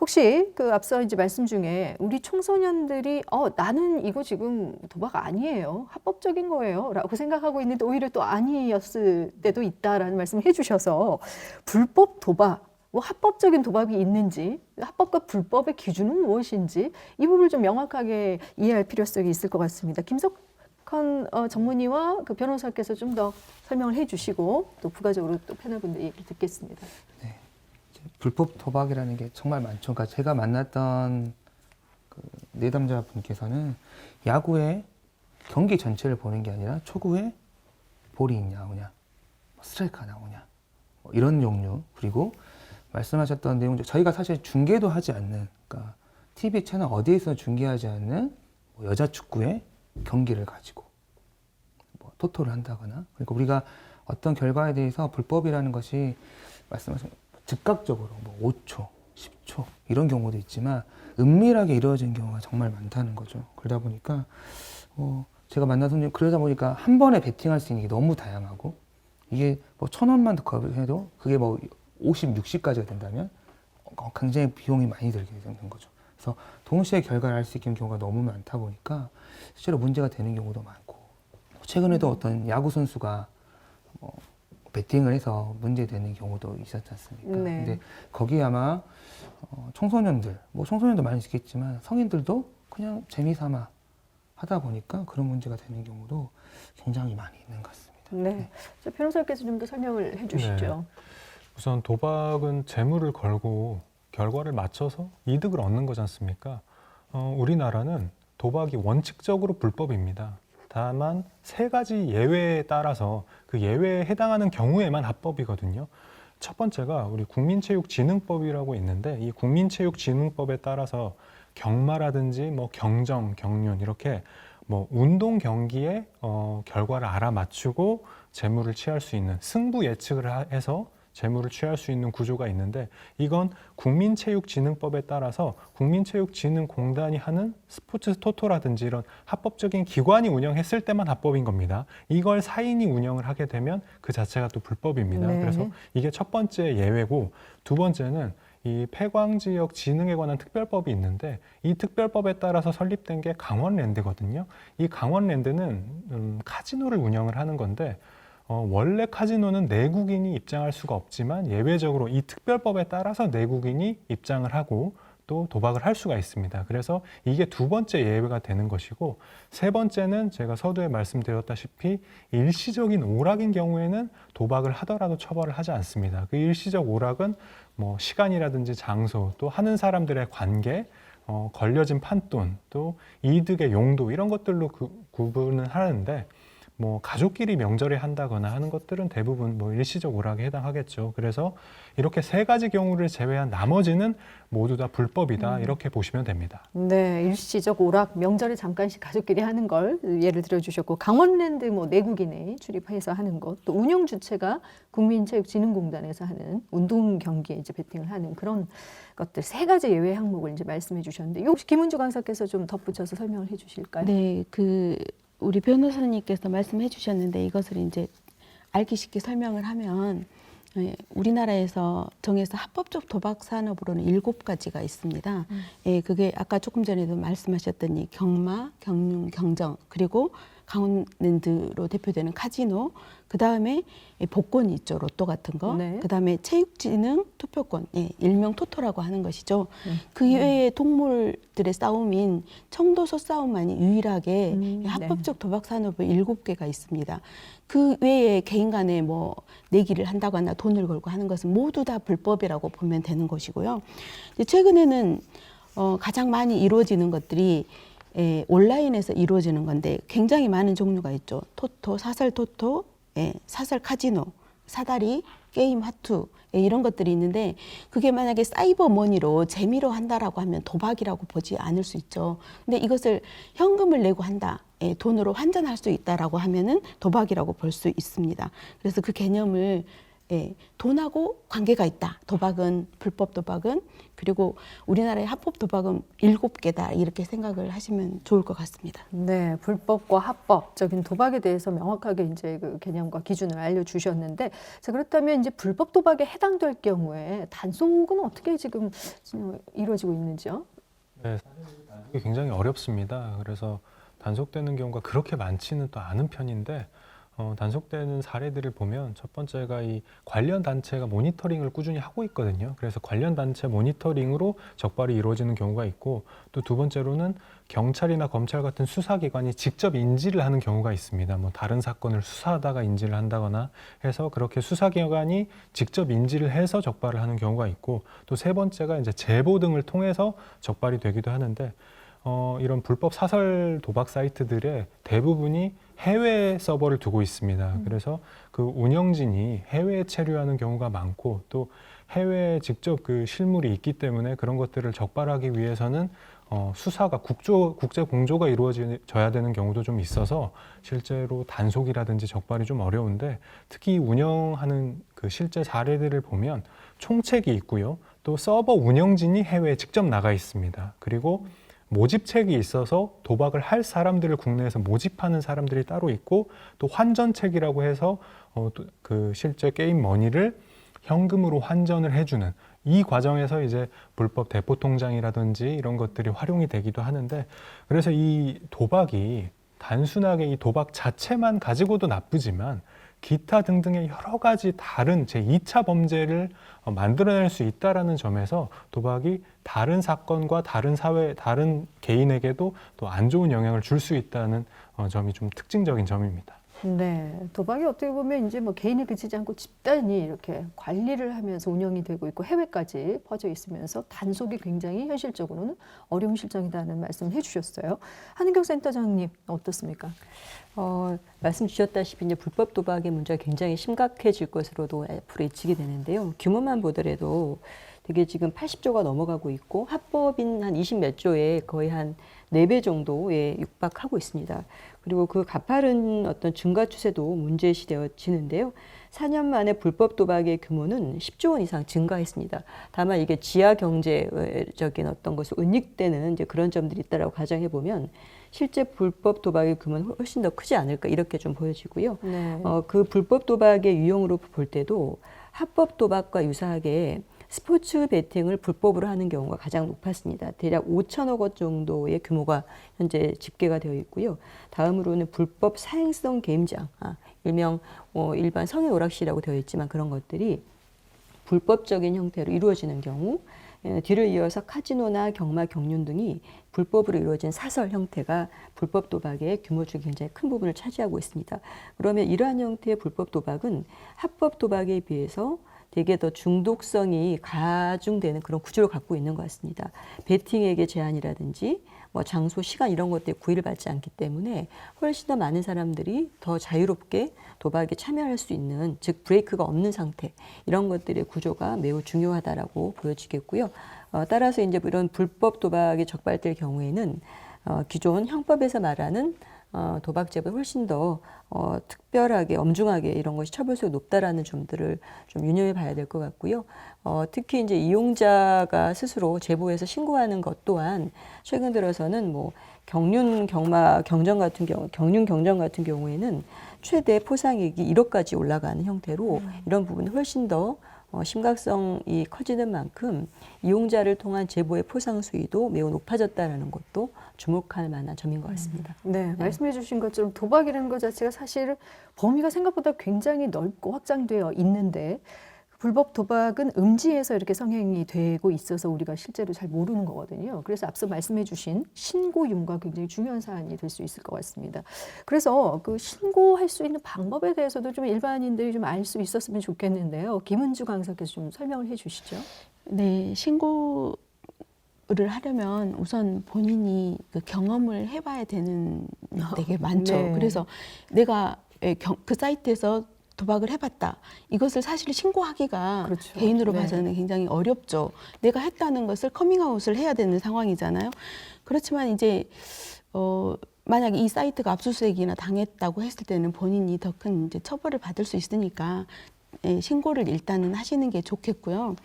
혹시 그 앞서 이제 말씀 중에 우리 청소년들이 나는 이거 지금 도박 아니에요, 합법적인 거예요라고 생각하고 있는데 오히려 또 아니었을 때도 있다라는 말씀을 해주셔서 불법 도박 뭐 합법적인 도박이 있는지, 합법과 불법의 기준은 무엇인지 이 부분을 좀 명확하게 이해할 필요성이 있을 것 같습니다. 김석헌 전문의와 그 변호사께서 좀 더 설명을 해주시고 또 부가적으로 또 패널분들 얘기를 듣겠습니다. 네. 불법 도박이라는 게 정말 많죠. 그러니까 제가 만났던 그 내담자분께서는 야구의 경기 전체를 보는 게 아니라 초구에 볼이 있냐, 나오냐, 스트라이크가 나오냐, 뭐 이런 종류, 그리고 말씀하셨던 내용 중 저희가 사실 중계도 하지 않는, 그러니까 TV 채널 어디에서 중계하지 않는 뭐 여자 축구의 경기를 가지고 뭐 토토를 한다거나, 그러니까 우리가 어떤 결과에 대해서 불법이라는 것이 말씀하신 즉각적으로 뭐 5초, 10초 이런 경우도 있지만 은밀하게 이루어진 경우가 정말 많다는 거죠. 그러다 보니까 제가 만난 손님 그러다 보니까 한 번에 베팅할 수 있는 게 너무 다양하고 이게 뭐 1,000원만 더 거래해도 그게 뭐 50, 60까지가 된다면 굉장히 비용이 많이 들게 되는 거죠. 그래서 동시에 결과를 알 수 있는 경우가 너무 많다 보니까 실제로 문제가 되는 경우도 많고, 최근에도 어떤 야구 선수가 베팅을 해서 문제되는 경우도 있었지 않습니까? 네. 근데 거기 아마 청소년들, 뭐 청소년도 많이 있겠지만 성인들도 그냥 재미삼아 하다 보니까 그런 문제가 되는 경우도 굉장히 많이 있는 것 같습니다. 네. 자, 변호사께서 좀 더 설명을 해주시죠. 네. 우선 도박은 재물을 걸고 결과를 맞춰서 이득을 얻는 거지 않습니까? 우리나라는 도박이 원칙적으로 불법입니다. 다만 3가지 예외에 따라서 그 예외에 해당하는 경우에만 합법이거든요. 첫 번째가 우리 국민체육진흥법이라고 있는데 이 국민체육진흥법에 따라서 경마라든지 뭐 경정, 경륜 이렇게 뭐 운동 경기의 결과를 알아맞추고 재물을 취할 수 있는 승부 예측을 해서 재물을 취할 수 있는 구조가 있는데 이건 국민체육진흥법에 따라서 국민체육진흥공단이 하는 스포츠 토토라든지 이런 합법적인 기관이 운영했을 때만 합법인 겁니다. 이걸 사인이 운영을 하게 되면 그 자체가 또 불법입니다. 네. 그래서 이게 첫 번째 예외고, 두 번째는 이 폐광지역 진흥에 관한 특별법이 있는데 이 특별법에 따라서 설립된 게 강원랜드거든요. 이 강원랜드는 카지노를 운영을 하는 건데 원래 카지노는 내국인이 입장할 수가 없지만 예외적으로 이 특별법에 따라서 내국인이 입장을 하고 또 도박을 할 수가 있습니다. 그래서 이게 두 번째 예외가 되는 것이고, 세 번째는 제가 서두에 말씀드렸다시피 일시적인 오락인 경우에는 도박을 하더라도 처벌을 하지 않습니다. 그 일시적 오락은 뭐 시간이라든지 장소 또 하는 사람들의 관계 걸려진 판돈 또 이득의 용도 이런 것들로 구분을 하는데 뭐 가족끼리 명절에 한다거나 하는 것들은 대부분 뭐 일시적 오락에 해당하겠죠. 그래서 이렇게 세 가지 경우를 제외한 나머지는 모두 다 불법이다 이렇게 보시면 됩니다. 네, 일시적 오락, 명절에 잠깐씩 가족끼리 하는 걸 예를 들어주셨고 강원랜드 뭐 내국인에 출입해서 하는 것, 또 운영 주체가 국민체육진흥공단에서 하는 운동 경기에 이제 베팅을 하는 그런 것들 세 가지 예외 항목을 이제 말씀해 주셨는데 혹시 김은주 강사께서 좀 덧붙여서 설명을 해주실까요? 네, 우리 변호사님께서 말씀해 주셨는데 이것을 이제 알기 쉽게 설명을 하면 우리나라에서 정해서 합법적 도박 산업으로는 7가지가 있습니다. 그게 아까 조금 전에도 말씀하셨더니 경마, 경륜, 경정, 그리고 강원랜드로 대표되는 카지노, 그 다음에 복권이 있죠, 로또 같은 거. 네. 그 다음에 체육진흥 투표권, 일명 토토라고 하는 것이죠. 그 이외의 동물들의 싸움인 청도소 싸움만이 유일하게 합법적 도박 산업의 7개가 있습니다. 그 외에 개인 간에 뭐 내기를 한다거나 돈을 걸고 하는 것은 모두 다 불법이라고 보면 되는 것이고요. 최근에는 가장 많이 이루어지는 것들이 온라인에서 이루어지는 건데 굉장히 많은 종류가 있죠. 토토, 사설 토토, 사설 카지노, 사다리, 게임 하투 이런 것들이 있는데 그게 만약에 사이버 머니로 재미로 한다라고 하면 도박이라고 보지 않을 수 있죠. 근데 이것을 현금을 내고 한다, 돈으로 환전할 수 있다라고 하면은 도박이라고 볼 수 있습니다. 그래서 그 개념을 돈하고 관계가 있다. 도박은, 불법 도박은, 그리고 우리나라의 합법 도박은 7개다. 이렇게 생각을 하시면 좋을 것 같습니다. 네, 불법과 합법적인 도박에 대해서 명확하게 이제 그 개념과 기준을 알려주셨는데, 자, 그렇다면 이제 불법 도박에 해당될 경우에 단속은 어떻게 지금 이루어지고 있는지요? 네, 단속이 굉장히 어렵습니다. 그래서 단속되는 경우가 그렇게 많지는 또 않은 편인데 단속되는 사례들을 보면 첫 번째가 이 관련 단체가 모니터링을 꾸준히 하고 있거든요. 그래서 관련 단체 모니터링으로 적발이 이루어지는 경우가 있고 또 두 번째로는 경찰이나 검찰 같은 수사기관이 직접 인지를 하는 경우가 있습니다. 뭐 다른 사건을 수사하다가 인지를 한다거나 해서 그렇게 수사기관이 직접 인지를 해서 적발을 하는 경우가 있고 또 세 번째가 이제 제보 등을 통해서 적발이 되기도 하는데 이런 불법 사설 도박 사이트들의 대부분이 해외 서버를 두고 있습니다. 그래서 그 운영진이 해외에 체류하는 경우가 많고 또 해외에 직접 그 실물이 있기 때문에 그런 것들을 적발하기 위해서는 수사가 국제 공조가 이루어져야 되는 경우도 좀 있어서 실제로 단속이라든지 적발이 좀 어려운데 특히 운영하는 그 실제 사례들을 보면 총책이 있고요. 또 서버 운영진이 해외에 직접 나가 있습니다. 그리고 모집책이 있어서 도박을 할 사람들을 국내에서 모집하는 사람들이 따로 있고 또 환전책이라고 해서 그 실제 게임 머니를 현금으로 환전을 해주는 이 과정에서 이제 불법 대포 통장이라든지 이런 것들이 활용이 되기도 하는데 그래서 이 도박이 단순하게 이 도박 자체만 가지고도 나쁘지만 기타 등등의 여러 가지 다른 제2차 범죄를 만들어낼 수 있다는 점에서 도박이 다른 사건과 다른 사회, 다른 개인에게도 또 안 좋은 영향을 줄 수 있다는 점이 좀 특징적인 점입니다. 네, 도박이 어떻게 보면 이제 뭐 개인에 그치지 않고 집단이 이렇게 관리를 하면서 운영이 되고 있고 해외까지 퍼져 있으면서 단속이 굉장히 현실적으로는 어려운 실정이라는 말씀을 해주셨어요. 한은경 센터장님 어떻습니까? 말씀 주셨다시피 이제 불법 도박의 문제가 굉장히 심각해질 것으로도 앞으로 예측이 되는데요. 규모만 보더라도 되게 지금 80조가 넘어가고 있고 합법인 한 20 몇 조에 거의 한 4배 정도에 육박하고 있습니다. 그리고 그 가파른 어떤 증가 추세도 문제시되어지는데요. 4년 만에 불법 도박의 규모는 10조 원 이상 증가했습니다. 다만 이게 지하 경제적인 어떤 것을 은닉되는 이제 그런 점들이 있다라고 가정해 보면 실제 불법 도박의 규모는 훨씬 더 크지 않을까 이렇게 좀 보여지고요. 네. 그 불법 도박의 유형으로 볼 때도 합법 도박과 유사하게 스포츠 베팅을 불법으로 하는 경우가 가장 높았습니다. 대략 5천억 원 정도의 규모가 현재 집계가 되어 있고요. 다음으로는 불법 사행성 게임장, 일명 일반 성인 오락실이라고 되어 있지만 그런 것들이 불법적인 형태로 이루어지는 경우, 뒤를 이어서 카지노나 경마, 경륜 등이 불법으로 이루어진 사설 형태가 불법 도박의 규모 중 굉장히 큰 부분을 차지하고 있습니다. 그러면 이러한 형태의 불법 도박은 합법 도박에 비해서 되게 더 중독성이 가중되는 그런 구조를 갖고 있는 것 같습니다. 베팅액의 제한이라든지 뭐 장소, 시간 이런 것들에 구애를 받지 않기 때문에 훨씬 더 많은 사람들이 더 자유롭게 도박에 참여할 수 있는, 즉 브레이크가 없는 상태, 이런 것들의 구조가 매우 중요하다라고 보여지겠고요. 따라서 이제 이런 불법 도박이 적발될 경우에는 기존 형법에서 말하는 도박죄보다 훨씬 더 특별하게 엄중하게 이런 것이 처벌수가 높다라는 점들을 좀 유념해 봐야 될 것 같고요. 특히 이제 이용자가 스스로 제보해서 신고하는 것 또한 최근 들어서는 뭐 경륜 경정 같은 경우에는 최대 포상액이 1억까지 올라가는 형태로 이런 부분은 훨씬 더 심각성이 커지는 만큼 이용자를 통한 제보의 포상 수위도 매우 높아졌다는 것도 주목할 만한 점인 것 같습니다. 네, 말씀해 주신 것처럼 도박이라는 것 자체가 사실 범위가 생각보다 굉장히 넓고 확장되어 있는데 불법 도박은 음지에서 이렇게 성행이 되고 있어서 우리가 실제로 잘 모르는 거거든요. 그래서 앞서 말씀해 주신 신고 유무가 굉장히 중요한 사안이 될 수 있을 것 같습니다. 그래서 그 신고할 수 있는 방법에 대해서도 좀 일반인들이 좀 알 수 있었으면 좋겠는데요. 김은주 강사께서 좀 설명을 해 주시죠. 네, 신고를 하려면 우선 본인이 그 경험을 해봐야 되는 되게 많죠. 네. 그래서 내가 그 사이트에서 도박을 해봤다. 이것을 사실 신고하기가 그렇죠. 개인으로 네. 봐서는 굉장히 어렵죠. 내가 했다는 것을 커밍아웃을 해야 되는 상황이잖아요. 그렇지만 이제 만약에 이 사이트가 압수수색이나 당했다고 했을 때는 본인이 더 큰 이제 처벌을 받을 수 있으니까 신고를 일단은 하시는 게 좋겠고요.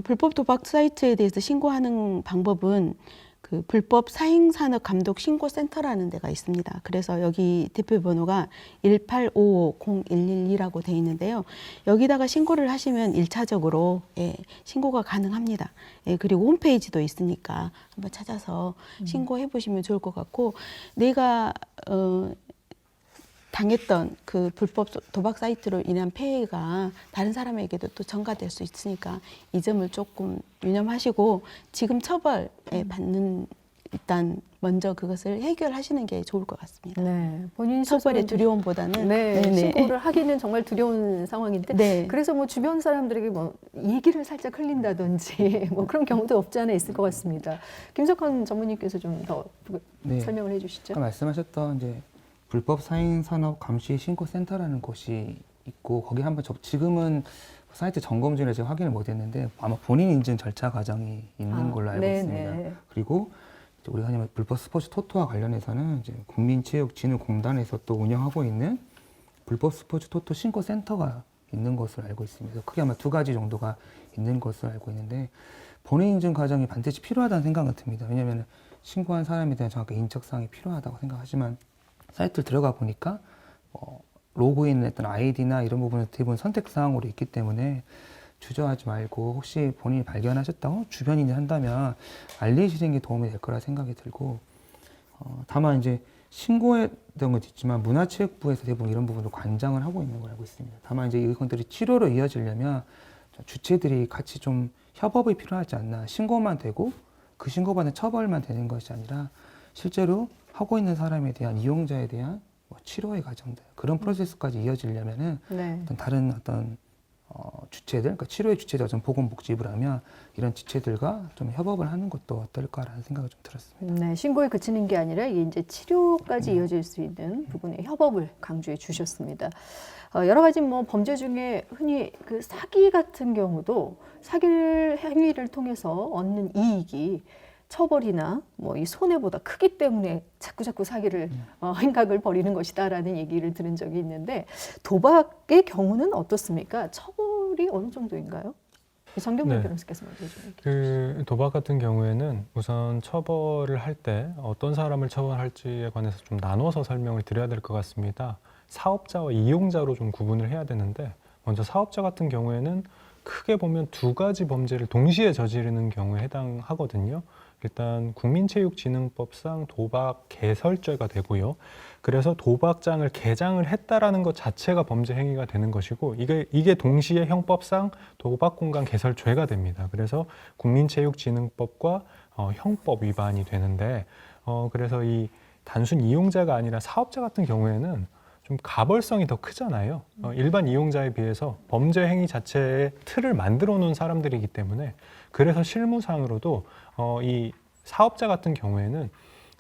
불법 도박 사이트에 대해서 신고하는 방법은 그 불법 사행산업감독 신고센터라는 데가 있습니다. 그래서 여기 대표번호가 18550112라고 돼 있는데요. 여기다가 신고를 하시면 1차적으로 신고가 가능합니다. 그리고 홈페이지도 있으니까 한번 찾아서 신고해 보시면 좋을 것 같고, 내가 당했던 그 불법 도박 사이트로 인한 폐해가 다른 사람에게도 또 전가될 수 있으니까 이 점을 조금 유념하시고 지금 처벌에 받는 일단 먼저 그것을 해결하시는 게 좋을 것 같습니다. 네, 본인 처벌의 스스로 두려움보다는 네, 네네. 신고를 하기는 정말 두려운 상황인데 네. 그래서 뭐 주변 사람들에게 뭐 얘기를 살짝 흘린다든지 뭐 그런 경우도 없지 않아 있을 것 같습니다. 김석환 전무님께서 좀 더 네. 설명을 해주시죠. 아까 말씀하셨던 이제 불법 사행산업 감시 신고센터라는 곳이 있고 거기 한번 지금은 사이트 점검 중에 제가 확인을 못했는데 아마 본인 인증 절차 과정이 있는 걸로 알고 있습니다. 그리고 우리가 하냐면 불법 스포츠 토토와 관련해서는 이제 국민체육진흥공단에서 또 운영하고 있는 불법 스포츠 토토 신고센터가 있는 것으로 알고 있습니다. 크게 아마 2가지 정도가 있는 것으로 알고 있는데 본인 인증 과정이 반드시 필요하다는 생각은 듭니다. 왜냐하면 신고한 사람에 대한 정확한 인적사항이 필요하다고 생각하지만 사이트를 들어가 보니까 로그인 했던 아이디나 이런 부분은 대부분 선택사항으로 있기 때문에 주저하지 말고 혹시 본인이 발견하셨다고 주변인이 한다면 알리시는 게 도움이 될 거라 생각이 들고 다만 이제 신고했던 것도 있지만 문화체육부에서 대부분 이런 부분을 관장을 하고 있는 걸 알고 있습니다. 다만 이제 이것들이 치료로 이어지려면 주체들이 같이 좀 협업이 필요하지 않나. 신고만 되고 그 신고받는 처벌만 되는 것이 아니라 실제로 하고 있는 사람에 대한 이용자에 대한 치료의 과정들 그런 프로세스까지 이어지려면은 다른 어떤 주체들, 그러니까 치료의 주체자 좀 보건복지부를 하면 이런 주체들과 좀 협업을 하는 것도 어떨까라는 생각이 좀 들었습니다. 네, 신고에 그치는 게 아니라 이게 이제 치료까지 이어질 수 있는 부분의 협업을 강조해 주셨습니다. 여러 가지 뭐 범죄 중에 흔히 그 사기 같은 경우도 사기 행위를 통해서 얻는 이익이 처벌이나 뭐 이 손해보다 크기 때문에 자꾸 사기를 행각을 벌이는 것이다라는 얘기를 들은 적이 있는데 도박의 경우는 어떻습니까? 처벌이 어느 정도인가요? 정경민 변호사께서 먼저 좀 얘기해 주시죠. 그 도박 같은 경우에는 우선 처벌을 할 때 어떤 사람을 처벌할지에 관해서 좀 나눠서 설명을 드려야 될 것 같습니다. 사업자와 이용자로 좀 구분을 해야 되는데 먼저 사업자 같은 경우에는 크게 보면 2가지 범죄를 동시에 저지르는 경우에 해당하거든요. 일단 국민체육진흥법상 도박 개설죄가 되고요. 그래서 도박장을 개장을 했다라는 것 자체가 범죄 행위가 되는 것이고 이게 동시에 형법상 도박공간 개설죄가 됩니다. 그래서 국민체육진흥법과 형법 위반이 되는데 그래서 이 단순 이용자가 아니라 사업자 같은 경우에는 좀 가벌성이 더 크잖아요. 일반 이용자에 비해서 범죄 행위 자체의 틀을 만들어 놓은 사람들이기 때문에 그래서 실무상으로도 이 사업자 같은 경우에는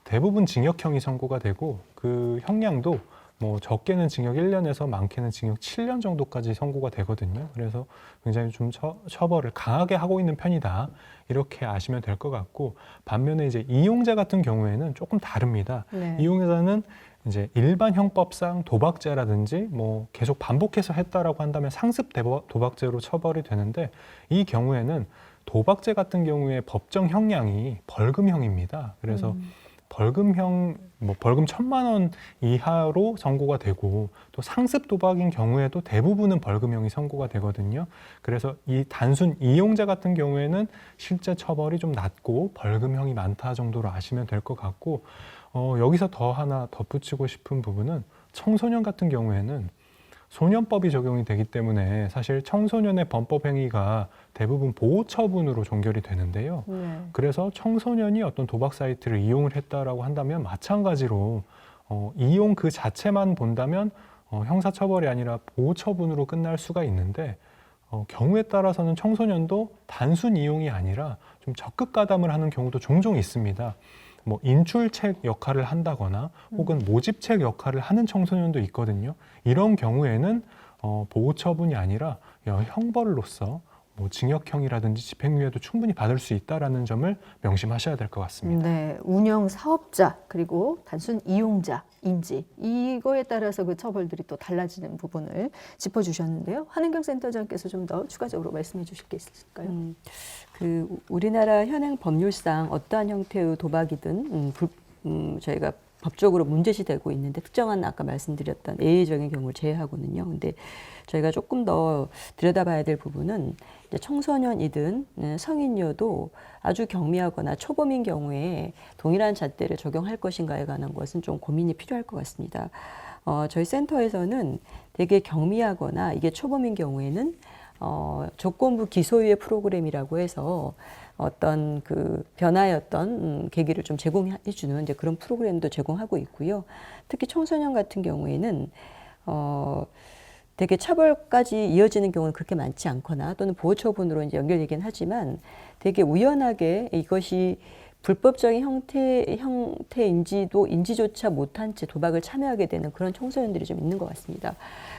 대부분 징역형이 선고가 되고 그 형량도 뭐 적게는 징역 1년에서 많게는 징역 7년 정도까지 선고가 되거든요. 그래서 굉장히 좀 처벌을 강하게 하고 있는 편이다. 이렇게 아시면 될 것 같고, 반면에 이제 이용자 같은 경우에는 조금 다릅니다. 네. 이용자는 이제 일반 형법상 도박죄라든지 뭐 계속 반복해서 했다라고 한다면 상습 도박죄로 처벌이 되는데, 이 경우에는 도박죄 같은 경우에 법정 형량이 벌금형입니다. 그래서 벌금형, 뭐 벌금 1,000만 원 이하로 선고가 되고, 또 상습 도박인 경우에도 대부분은 벌금형이 선고가 되거든요. 그래서 이 단순 이용자 같은 경우에는 실제 처벌이 좀 낮고 벌금형이 많다 정도로 아시면 될 것 같고, 여기서 더 하나 덧붙이고 싶은 부분은 청소년 같은 경우에는 소년법이 적용이 되기 때문에 사실 청소년의 범법 행위가 대부분 보호 처분으로 종결이 되는데요. 네. 그래서 청소년이 어떤 도박 사이트를 이용을 했다라고 한다면 마찬가지로 이용 그 자체만 본다면 형사처벌이 아니라 보호 처분으로 끝날 수가 있는데, 경우에 따라서는 청소년도 단순 이용이 아니라 좀 적극 가담을 하는 경우도 종종 있습니다. 뭐 인출책 역할을 한다거나 혹은 모집책 역할을 하는 청소년도 있거든요. 이런 경우에는 보호 처분이 아니라 형벌로서 뭐 징역형이라든지 집행유예도 충분히 받을 수 있다라는 점을 명심하셔야 될 것 같습니다. 네, 운영 사업자 그리고 단순 이용자인지 이거에 따라서 그 처벌들이 또 달라지는 부분을 짚어주셨는데요. 한은경 센터장께서 좀 더 추가적으로 말씀해 주실 게 있을까요? 그 우리나라 현행 법률상 어떠한 형태의 도박이든 저희가 법적으로 문제시되고 있는데, 특정한 아까 말씀드렸던 예외적인 경우를 제외하고는요. 근데 저희가 조금 더 들여다봐야 될 부분은 이제 청소년이든 성인이어도 아주 경미하거나 초범인 경우에 동일한 잣대를 적용할 것인가에 관한 것은 좀 고민이 필요할 것 같습니다. 저희 센터에서는 되게 경미하거나 이게 초범인 경우에는 조건부 기소유예 프로그램이라고 해서 어떤 그 변화의 어떤 계기를 좀 제공해 주는 이제 그런 프로그램도 제공하고 있고요. 특히 청소년 같은 경우에는 되게 처벌까지 이어지는 경우는 그렇게 많지 않거나 또는 보호 처분으로 이제 연결되긴 하지만, 되게 우연하게 이것이 불법적인 형태인지도 인지조차 못한 채 도박을 참여하게 되는 그런 청소년들이 좀 있는 것 같습니다.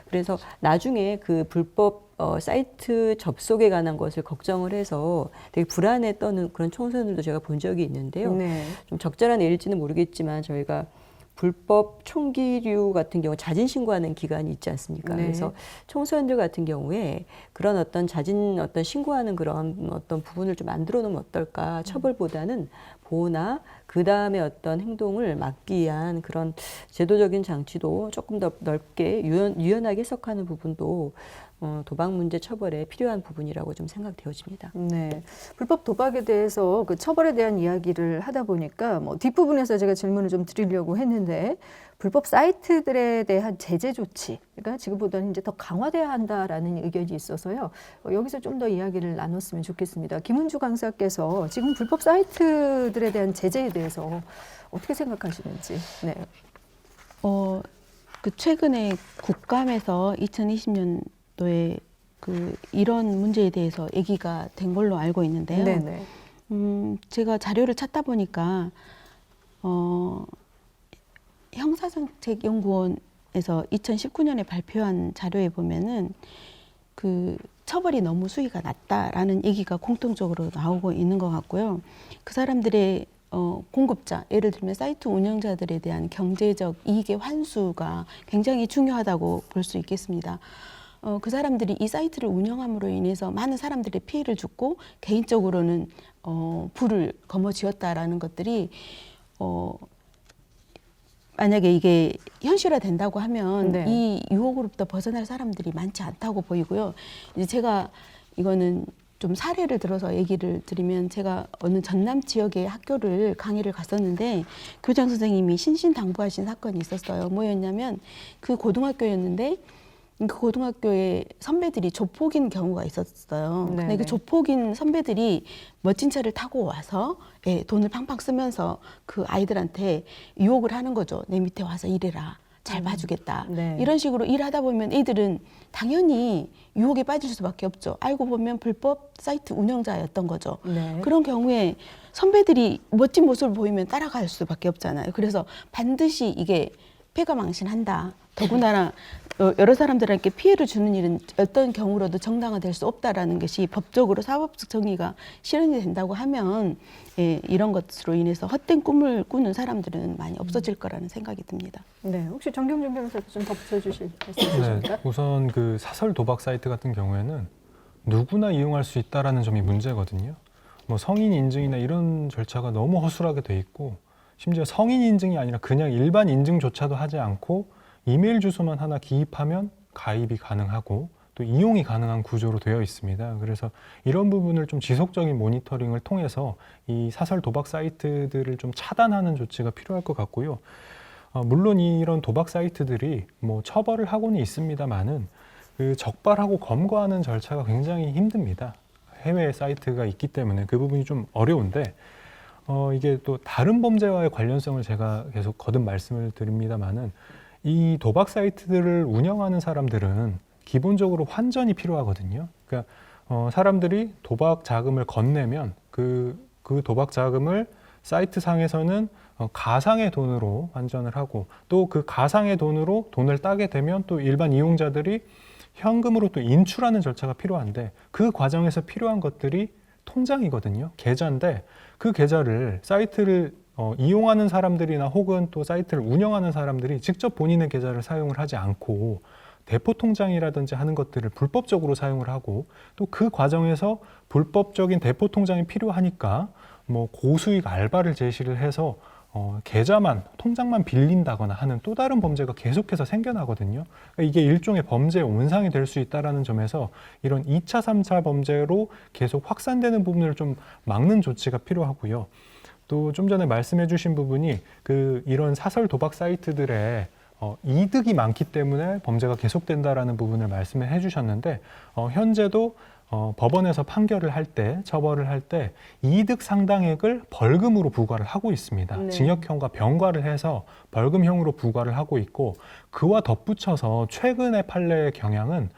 그래서 나중에 그 불법 사이트 접속에 관한 것을 걱정을 해서 되게 불안에 떠는 그런 청소년들도 제가 본 적이 있는데요. 네. 좀 적절한 예일지는 모르겠지만 저희가 불법 총기류 같은 경우 자진 신고하는 기간이 있지 않습니까? 네. 그래서 청소년들 같은 경우에 그런 어떤 자진 어떤 신고하는 그런 어떤 부분을 좀 만들어 놓으면 어떨까? 처벌보다는 보호나 그 다음에 어떤 행동을 막기 위한 그런 제도적인 장치도 조금 더 넓게 유연하게 해석하는 부분도 도박 문제 처벌에 필요한 부분이라고 좀 생각되어집니다. 네, 불법 도박에 대해서 그 처벌에 대한 이야기를 하다 보니까 뭐 뒷부분에서 제가 질문을 좀 드리려고 했는데, 불법 사이트들에 대한 제재 조치가 지금보다는 이제 더 강화돼야 한다라는 의견이 있어서요. 여기서 좀 더 이야기를 나눴으면 좋겠습니다. 김은주 강사께서 지금 불법 사이트들에 대한 제재에 대해서 어떻게 생각하시는지. 네. 그 최근에 국감에서 2020년도에 그 이런 문제에 대해서 얘기가 된 걸로 알고 있는데요. 네네. 제가 자료를 찾다 보니까 형사정책연구원에서 2019년에 발표한 자료에 보면은 그 처벌이 너무 수위가 낮다라는 얘기가 공통적으로 나오고 있는 것 같고요. 그 사람들의 공급자, 예를 들면 사이트 운영자들에 대한 경제적 이익의 환수가 굉장히 중요하다고 볼 수 있겠습니다. 그 사람들이 이 사이트를 운영함으로 인해서 많은 사람들의 피해를 줬고, 개인적으로는 부를 거머쥐었다라는 것들이 만약에 이게 현실화된다고 하면 네. 이 유혹으로부터 벗어날 사람들이 많지 않다고 보이고요. 이제 제가 이거는 좀 사례를 들어서 얘기를 드리면, 제가 어느 전남 지역의 학교를 강의를 갔었는데 교장 선생님이 신신당부하신 사건이 있었어요. 뭐였냐면 그 고등학교였는데 그 고등학교에 선배들이 조폭인 경우가 있었어요. 근데 네네. 그 조폭인 선배들이 멋진 차를 타고 와서 돈을 팡팡 쓰면서 그 아이들한테 유혹을 하는 거죠. 내 밑에 와서 일해라. 잘 봐주겠다. 네. 이런 식으로 일하다 보면 애들은 당연히 유혹에 빠질 수밖에 없죠. 알고 보면 불법 사이트 운영자였던 거죠. 네. 그런 경우에 선배들이 멋진 모습을 보이면 따라갈 수밖에 없잖아요. 그래서 반드시 이게 패가망신한다. 더군다나 여러 사람들에게 피해를 주는 일은 어떤 경우로도 정당화될 수 없다라는 것이 법적으로 사법적 정의가 실현이 된다고 하면 이런 것으로 인해서 헛된 꿈을 꾸는 사람들은 많이 없어질 거라는 생각이 듭니다. 네, 혹시 정경준 변호사도 좀 덧붙여주실 말씀 있으십니까? 우선 그 사설 도박 사이트 같은 경우에는 누구나 이용할 수 있다라는 점이 문제거든요. 뭐 성인 인증이나 이런 절차가 너무 허술하게 돼 있고 심지어 성인 인증이 아니라 그냥 일반 인증조차도 하지 않고 이메일 주소만 하나 기입하면 가입이 가능하고 또 이용이 가능한 구조로 되어 있습니다. 그래서 이런 부분을 좀 지속적인 모니터링을 통해서 이 사설 도박 사이트들을 좀 차단하는 조치가 필요할 것 같고요. 물론 이런 도박 사이트들이 뭐 처벌을 하고는 있습니다만은 그 적발하고 검거하는 절차가 굉장히 힘듭니다. 해외 사이트가 있기 때문에 그 부분이 좀 어려운데 이게 또 다른 범죄와의 관련성을 제가 계속 거듭 말씀을 드립니다만은 이 도박 사이트들을 운영하는 사람들은 기본적으로 환전이 필요하거든요. 그러니까 사람들이 도박 자금을 건네면 그 도박 자금을 사이트 상에서는 가상의 돈으로 환전을 하고 또 그 가상의 돈으로 돈을 따게 되면 또 일반 이용자들이 현금으로 또 인출하는 절차가 필요한데 그 과정에서 필요한 것들이 통장이거든요. 계좌인데 그 계좌를 사이트를 이용하는 사람들이나 혹은 또 사이트를 운영하는 사람들이 직접 본인의 계좌를 사용을 하지 않고 대포 통장이라든지 하는 것들을 불법적으로 사용을 하고 또 그 과정에서 불법적인 대포 통장이 필요하니까 뭐 고수익 알바를 제시를 해서 계좌만 통장만 빌린다거나 하는 또 다른 범죄가 계속해서 생겨나거든요. 그러니까 이게 일종의 범죄의 온상이 될 수 있다는 점에서 이런 2차, 3차 범죄로 계속 확산되는 부분을 좀 막는 조치가 필요하고요. 또 좀 전에 말씀해 주신 부분이 이런 사설 도박 사이트들의 이득이 많기 때문에 범죄가 계속된다라는 부분을 말씀을 해 주셨는데 현재도 법원에서 판결을 할 때, 처벌을 할 때 이득 상당액을 벌금으로 부과를 하고 있습니다. 네. 징역형과 병과를 해서 벌금형으로 부과를 하고 있고 그와 덧붙여서 최근의 판례의 경향은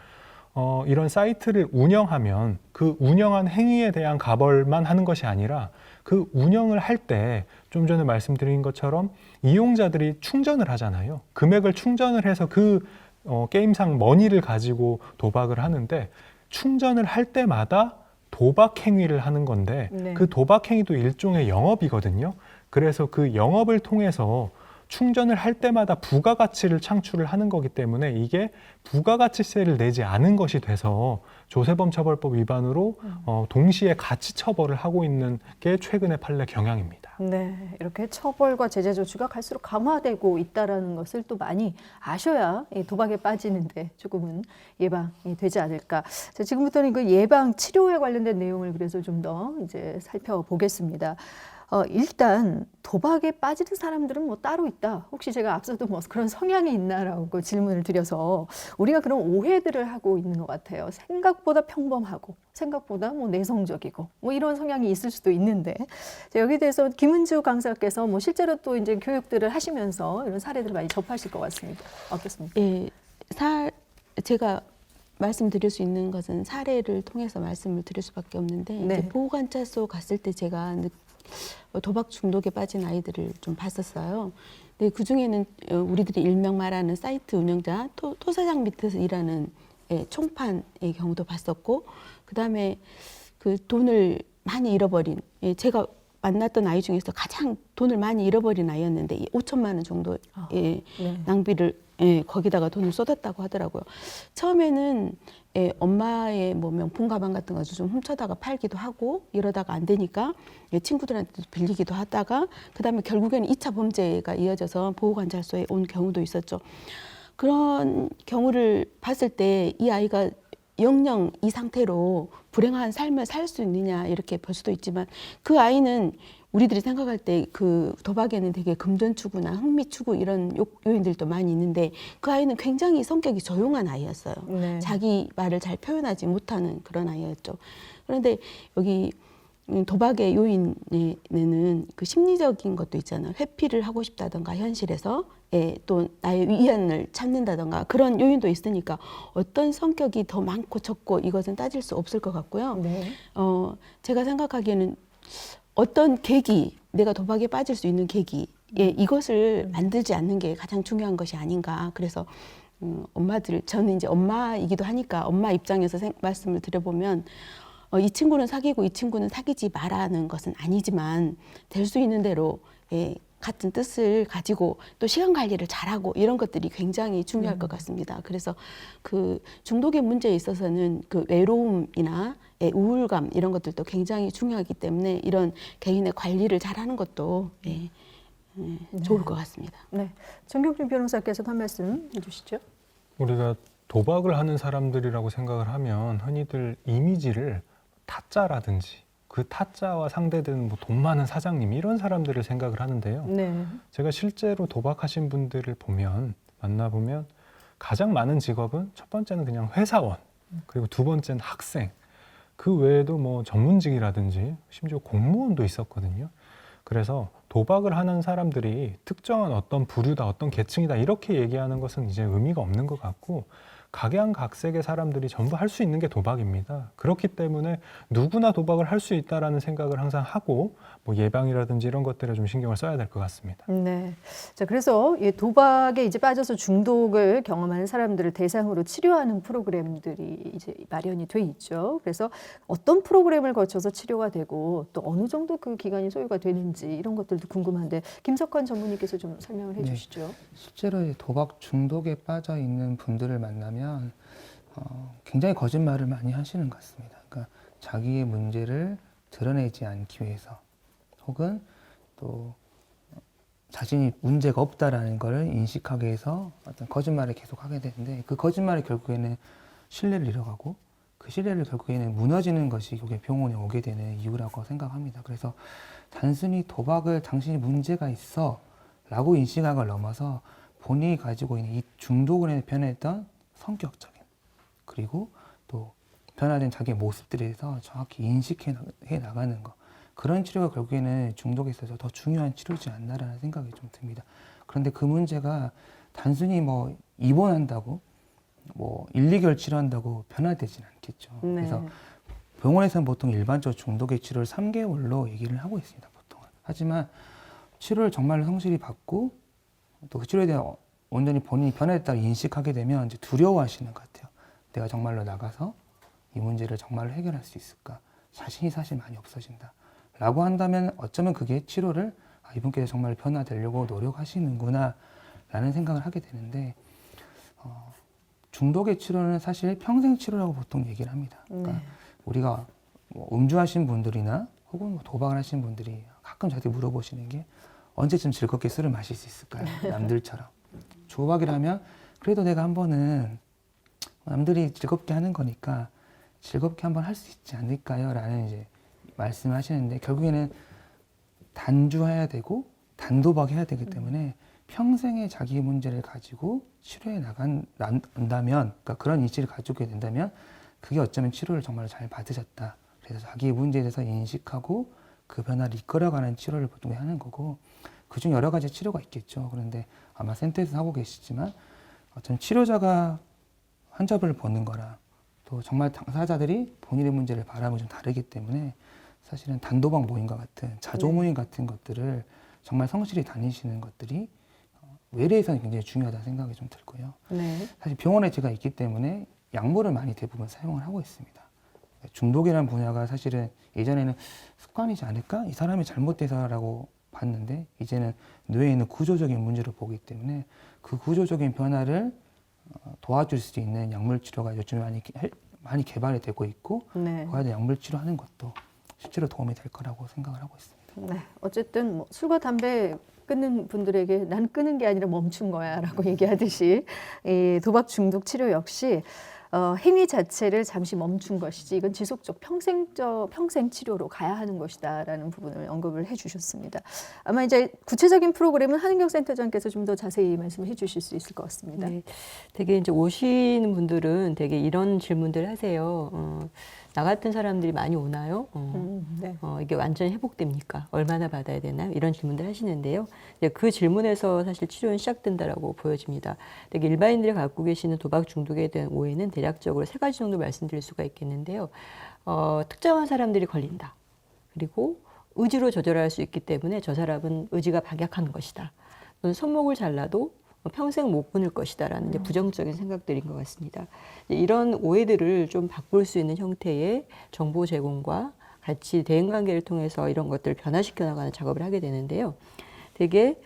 이런 사이트를 운영하면 그 운영한 행위에 대한 가벌만 하는 것이 아니라 그 운영을 할 때 좀 전에 말씀드린 것처럼 이용자들이 충전을 하잖아요. 금액을 충전을 해서 게임상 머니를 가지고 도박을 하는데 충전을 할 때마다 도박 행위를 하는 건데 네. 그 도박 행위도 일종의 영업이거든요. 그래서 그 영업을 통해서 충전을 할 때마다 부가가치를 창출을 하는 거기 때문에 이게 부가가치세를 내지 않은 것이 돼서 조세범처벌법 위반으로 동시에 같이 처벌을 하고 있는 게 최근의 판례 경향입니다. 네, 이렇게 처벌과 제재 조치가 갈수록 강화되고 있다는 것을 또 많이 아셔야 이 도박에 빠지는데 조금은 예방이 되지 않을까. 자, 지금부터는 그 예방 치료에 관련된 내용을 그래서 좀 더 이제 살펴보겠습니다. 일단 도박에 빠지는 사람들은 뭐 따로 있다. 혹시 제가 앞서도 뭐 그런 성향이 있나라고 질문을 드려서 우리가 그런 오해들을 하고 있는 것 같아요. 생각보다 평범하고 생각보다 뭐 내성적이고 뭐 이런 성향이 있을 수도 있는데 여기에 대해서 김은주 강사께서 뭐 실제로 또 이제 교육들을 하시면서 이런 사례들을 많이 접하실 것 같습니다. 어떻습니까? 예, 제가 말씀드릴 수 있는 것은 사례를 통해서 말씀을 드릴 수밖에 없는데 네. 이제 보호관찰소 갔을 때 제가 도박 중독에 빠진 아이들을 좀 봤었어요. 근데 그 중에는 우리들이 일명 말하는 사이트 운영자, 토사장 밑에서 일하는 총판의 경우도 봤었고, 그 다음에 그 돈을 많이 잃어버린, 제가 만났던 아이 중에서 가장 돈을 많이 잃어버린 아이였는데 5천만 원 정도의 네. 낭비를 거기다가 돈을 쏟았다고 하더라고요. 처음에는 엄마의 뭐 명품 가방 같은 거 좀 훔쳐다가 팔기도 하고 이러다가 안 되니까 친구들한테도 빌리기도 하다가 그다음에 결국에는 2차 범죄가 이어져서 보호관찰소에 온 경우도 있었죠. 그런 경우를 봤을 때 이 아이가 영영 이 상태로 불행한 삶을 살 수 있느냐 이렇게 볼 수도 있지만 그 아이는 우리들이 생각할 때 그 도박에는 되게 금전 추구나 흥미 추구 이런 요인들도 많이 있는데 그 아이는 굉장히 성격이 조용한 아이였어요. 네. 자기 말을 잘 표현하지 못하는 그런 아이였죠. 그런데 여기 도박의 요인에는 그 심리적인 것도 있잖아요. 회피를 하고 싶다던가 현실에서 또 나의 위안을 찾는다던가 그런 요인도 있으니까 어떤 성격이 더 많고 적고 이것은 따질 수 없을 것 같고요. 네. 제가 생각하기에는 어떤 계기, 내가 도박에 빠질 수 있는 계기, 이것을 만들지 않는 게 가장 중요한 것이 아닌가. 그래서 엄마들, 저는 이제 엄마이기도 하니까 엄마 입장에서 말씀을 드려보면 이 친구는 사귀고 이 친구는 사귀지 말라는 것은 아니지만 될 수 있는 대로 같은 뜻을 가지고 또 시간 관리를 잘하고 이런 것들이 굉장히 중요할 것 같습니다. 그래서 그 중독의 문제에 있어서는 그 외로움이나 우울감 이런 것들도 굉장히 중요하기 때문에 이런 개인의 관리를 잘하는 것도 좋을 것 같습니다. 네, 정경준 변호사께서 한 말씀 해주시죠. 우리가 도박을 하는 사람들이라고 생각을 하면 흔히들 이미지를 타짜라든지 그 타짜와 상대되는 뭐 돈 많은 사장님 이런 사람들을 생각을 하는데요. 네. 제가 실제로 도박하신 분들을 만나보면 가장 많은 직업은 첫 번째는 그냥 회사원, 그리고 두 번째는 학생, 그 외에도 뭐 전문직이라든지 심지어 공무원도 있었거든요. 그래서 도박을 하는 사람들이 특정한 어떤 부류다, 어떤 계층이다 이렇게 얘기하는 것은 이제 의미가 없는 것 같고 각양각색의 사람들이 전부 할 수 있는 게 도박입니다. 그렇기 때문에 누구나 도박을 할 수 있다라는 생각을 항상 하고 뭐 예방이라든지 이런 것들에 좀 신경을 써야 될 것 같습니다. 네. 자, 그래서 이 도박에 이제 빠져서 중독을 경험하는 사람들을 대상으로 치료하는 프로그램들이 이제 마련이 돼 있죠. 그래서 어떤 프로그램을 거쳐서 치료가 되고 또 어느 정도 그 기간이 소요가 되는지 이런 것들도 궁금한데 김석환 전문의께서 좀 설명을 해주시죠. 실제로 도박 중독에 빠져 있는 분들을 만나면 굉장히 거짓말을 많이 하시는 것 같습니다. 그러니까 자기의 문제를 드러내지 않기 위해서 혹은 또 자신이 문제가 없다라는 걸 인식하게 해서 어떤 거짓말을 계속 하게 되는데 그 거짓말이 결국에는 신뢰를 잃어가고 그 신뢰를 결국에는 무너지는 것이 결국에 병원에 오게 되는 이유라고 생각합니다. 그래서 단순히 도박을 당신이 문제가 있어 라고 인식한 걸 넘어서 본인이 가지고 있는 이 중독으로 변했던 성격적인 그리고 또 변화된 자기의 모습들에 대해서 정확히 인식해 나가는 것 그런 치료가 결국에는 중독에 있어서 더 중요한 치료지 않나라는 생각이 좀 듭니다. 그런데 그 문제가 단순히 뭐 입원한다고 뭐 1, 2개월 치료한다고 변화되지는 않겠죠. 네. 그래서 병원에서는 보통 일반적으로 중독의 치료를 3개월로 얘기를 하고 있습니다. 보통은. 하지만 치료를 정말 성실히 받고 또 그 치료에 대한 온전히 본인이 변화됐다고 인식하게 되면 이제 두려워하시는 것 같아요. 내가 정말로 나가서 이 문제를 정말로 해결할 수 있을까? 자신이 사실 많이 없어진다. 라고 한다면 어쩌면 그게 치료를 이분께서 정말 변화되려고 노력하시는구나 라는 생각을 하게 되는데 중독의 치료는 사실 평생 치료라고 보통 얘기를 합니다. 그러니까 우리가 뭐 음주하신 분들이나 혹은 뭐 도박을 하신 분들이 가끔 저한테 물어보시는 게 언제쯤 즐겁게 술을 마실 수 있을까요? 남들처럼. 도박이라면 그래도 내가 한 번은 남들이 즐겁게 하는 거니까 즐겁게 한번 할 수 있지 않을까요? 라는 이제 말씀을 하시는데 결국에는 단주해야 되고 단도박해야 되기 때문에 평생의 자기 문제를 가지고 치료해 나간다면 그러니까 그런 인식을 가지게 된다면 그게 어쩌면 치료를 정말 잘 받으셨다. 그래서 자기의 문제에 대해서 인식하고 그 변화를 이끌어가는 치료를 보통 하는 거고 그중 여러 가지 치료가 있겠죠. 그런데 아마 센터에서 하고 계시지만 어떤 치료자가 환자분을 보는 거랑 또 정말 당사자들이 본인의 문제를 바라보면 좀 다르기 때문에 사실은 단도박 모임과 같은 자조 모임 같은 것들을 정말 성실히 다니시는 것들이 외래에서는 굉장히 중요하다는 생각이 좀 들고요. 네. 사실 병원에 제가 있기 때문에 약물을 많이 대부분 사용을 하고 있습니다. 중독이라는 분야가 사실은 예전에는 습관이지 않을까? 이 사람이 잘못돼서라고 봤는데 이제는 뇌에 있는 구조적인 문제를 보기 때문에 그 구조적인 변화를 도와줄 수 있는 약물 치료가 요즘에 많이 개발이 되고 있고 네. 그에 대한 약물 치료하는 것도 실제로 도움이 될 거라고 생각을 하고 있습니다. 네. 어쨌든 뭐 술과 담배 끊는 분들에게 난 끊은 게 아니라 멈춘 거야라고 얘기하듯이 이 도박 중독 치료 역시 행위 자체를 잠시 멈춘 것이지 이건 지속적 평생 치료로 가야 하는 것이다라는 부분을 언급을 해주셨습니다. 아마 이제 구체적인 프로그램은 한은경 센터장께서 좀 더 자세히 말씀해 주실 수 있을 것 같습니다. 네, 되게 이제 오시는 분들은 되게 이런 질문들 하세요. 나 같은 사람들이 많이 오나요? 네. 이게 완전히 회복됩니까? 얼마나 받아야 되나요? 이런 질문들 하시는데요. 그 질문에서 사실 치료는 시작된다라고 보여집니다. 일반인들이 갖고 계시는 도박 중독에 대한 오해는 대략적으로 3가지 정도 말씀드릴 수가 있겠는데요. 특정한 사람들이 걸린다. 그리고 의지로 조절할 수 있기 때문에 저 사람은 의지가 박약한 것이다. 또는 손목을 잘라도 평생 못 끊을 것이다라는 이제 부정적인 생각들인 것 같습니다. 이런 오해들을 좀 바꿀 수 있는 형태의 정보 제공과 같이 대인관계를 통해서 이런 것들을 변화시켜 나가는 작업을 하게 되는데요. 되게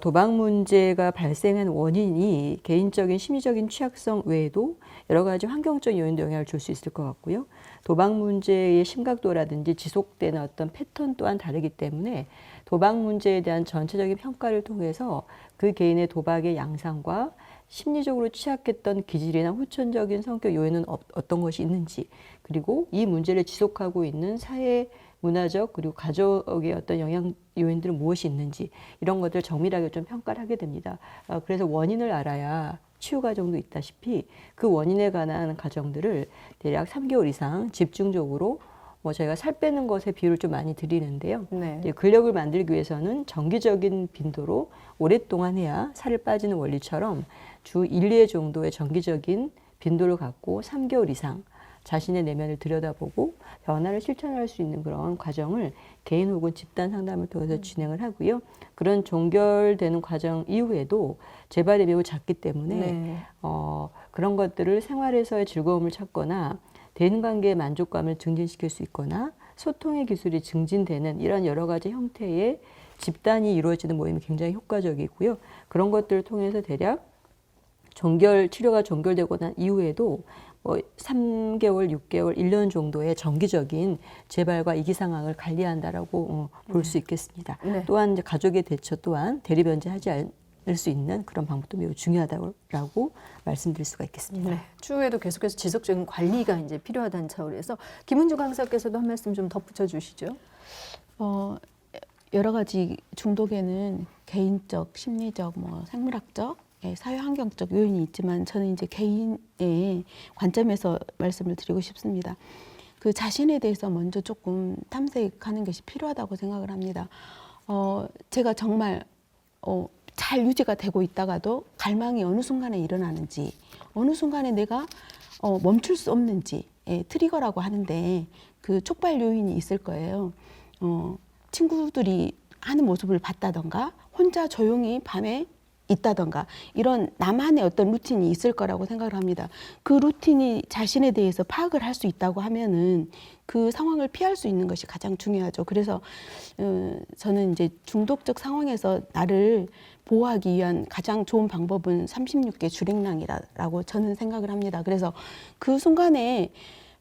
도박 문제가 발생한 원인이 개인적인 심리적인 취약성 외에도 여러 가지 환경적 요인도 영향을 줄 수 있을 것 같고요. 도박 문제의 심각도라든지 지속되는 어떤 패턴 또한 다르기 때문에 도박 문제에 대한 전체적인 평가를 통해서 그 개인의 도박의 양상과 심리적으로 취약했던 기질이나 후천적인 성격 요인은 어떤 것이 있는지, 그리고 이 문제를 지속하고 있는 사회 문화적 그리고 가족의 어떤 영향 요인들은 무엇이 있는지, 이런 것들을 정밀하게 좀 평가를 하게 됩니다. 그래서 원인을 알아야 치유 과정도 있다시피 그 원인에 관한 과정들을 대략 3개월 이상 집중적으로 저희가 살 빼는 것에 비율을 좀 많이 드리는데요. 네. 근력을 만들기 위해서는 정기적인 빈도로 오랫동안 해야 살을 빠지는 원리처럼 주 1, 2회 정도의 정기적인 빈도를 갖고 3개월 이상 자신의 내면을 들여다보고 변화를 실천할 수 있는 그런 과정을 개인 혹은 집단 상담을 통해서 진행을 하고요. 그런 종결되는 과정 이후에도 재발이 매우 작기 때문에 네. 그런 것들을 생활에서의 즐거움을 찾거나 대인관계의 만족감을 증진시킬 수 있거나 소통의 기술이 증진되는 이런 여러 가지 형태의 집단이 이루어지는 모임이 굉장히 효과적이고요. 그런 것들을 통해서 대략 치료가 종결되고 난 이후에도 3개월, 6개월, 1년 정도의 정기적인 재발과 이기 상황을 관리한다라고 볼 수 있겠습니다. 네. 또한 이제 가족의 대처 또한 대리변제하지 않을 수 있는 그런 방법도 매우 중요하다고 말씀드릴 수가 있겠습니다. 네. 추후에도 계속해서 지속적인 관리가 이제 필요하다는 차원에서 김은주 강사께서도 한 말씀 좀 덧붙여 주시죠. 여러 가지 중독에는 개인적, 심리적, 생물학적, 사회환경적 요인이 있지만 저는 이제 개인의 관점에서 말씀을 드리고 싶습니다. 그 자신에 대해서 먼저 조금 탐색하는 것이 필요하다고 생각을 합니다. 제가 정말 잘 유지가 되고 있다가도 갈망이 어느 순간에 일어나는지, 어느 순간에 내가 멈출 수 없는지, 트리거라고 하는데 그 촉발 요인이 있을 거예요. 친구들이 하는 모습을 봤다던가 혼자 조용히 밤에 있다던가 이런 나만의 어떤 루틴이 있을 거라고 생각을 합니다. 그 루틴이 자신에 대해서 파악을 할 수 있다고 하면은 그 상황을 피할 수 있는 것이 가장 중요하죠. 그래서 저는 이제 중독적 상황에서 나를 보호하기 위한 가장 좋은 방법은 36개 줄행랑이라고 저는 생각을 합니다. 그래서 그 순간에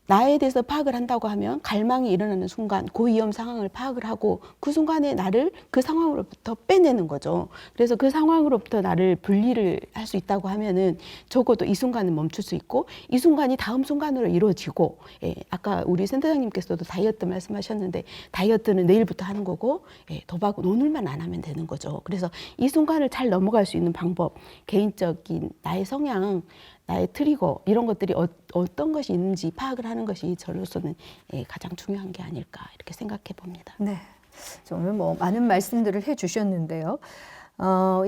나에 대해서 파악을 한다고 하면 갈망이 일어나는 순간 고위험 상황을 파악을 하고 그 순간에 나를 그 상황으로부터 빼내는 거죠. 그래서 그 상황으로부터 나를 분리를 할 수 있다고 하면은 적어도 이 순간은 멈출 수 있고 이 순간이 다음 순간으로 이루어지고 아까 우리 센터장님께서도 다이어트 말씀하셨는데 다이어트는 내일부터 하는 거고 도박은 오늘만 안 하면 되는 거죠. 그래서 이 순간을 잘 넘어갈 수 있는 방법, 개인적인 나의 성향, 나의 트리거 이런 것들이 어떤 것이 있는지 파악을 하는 것이 저로서는 가장 중요한 게 아닐까 이렇게 생각해 봅니다. 네, 오늘 많은 말씀들을 해주셨는데요.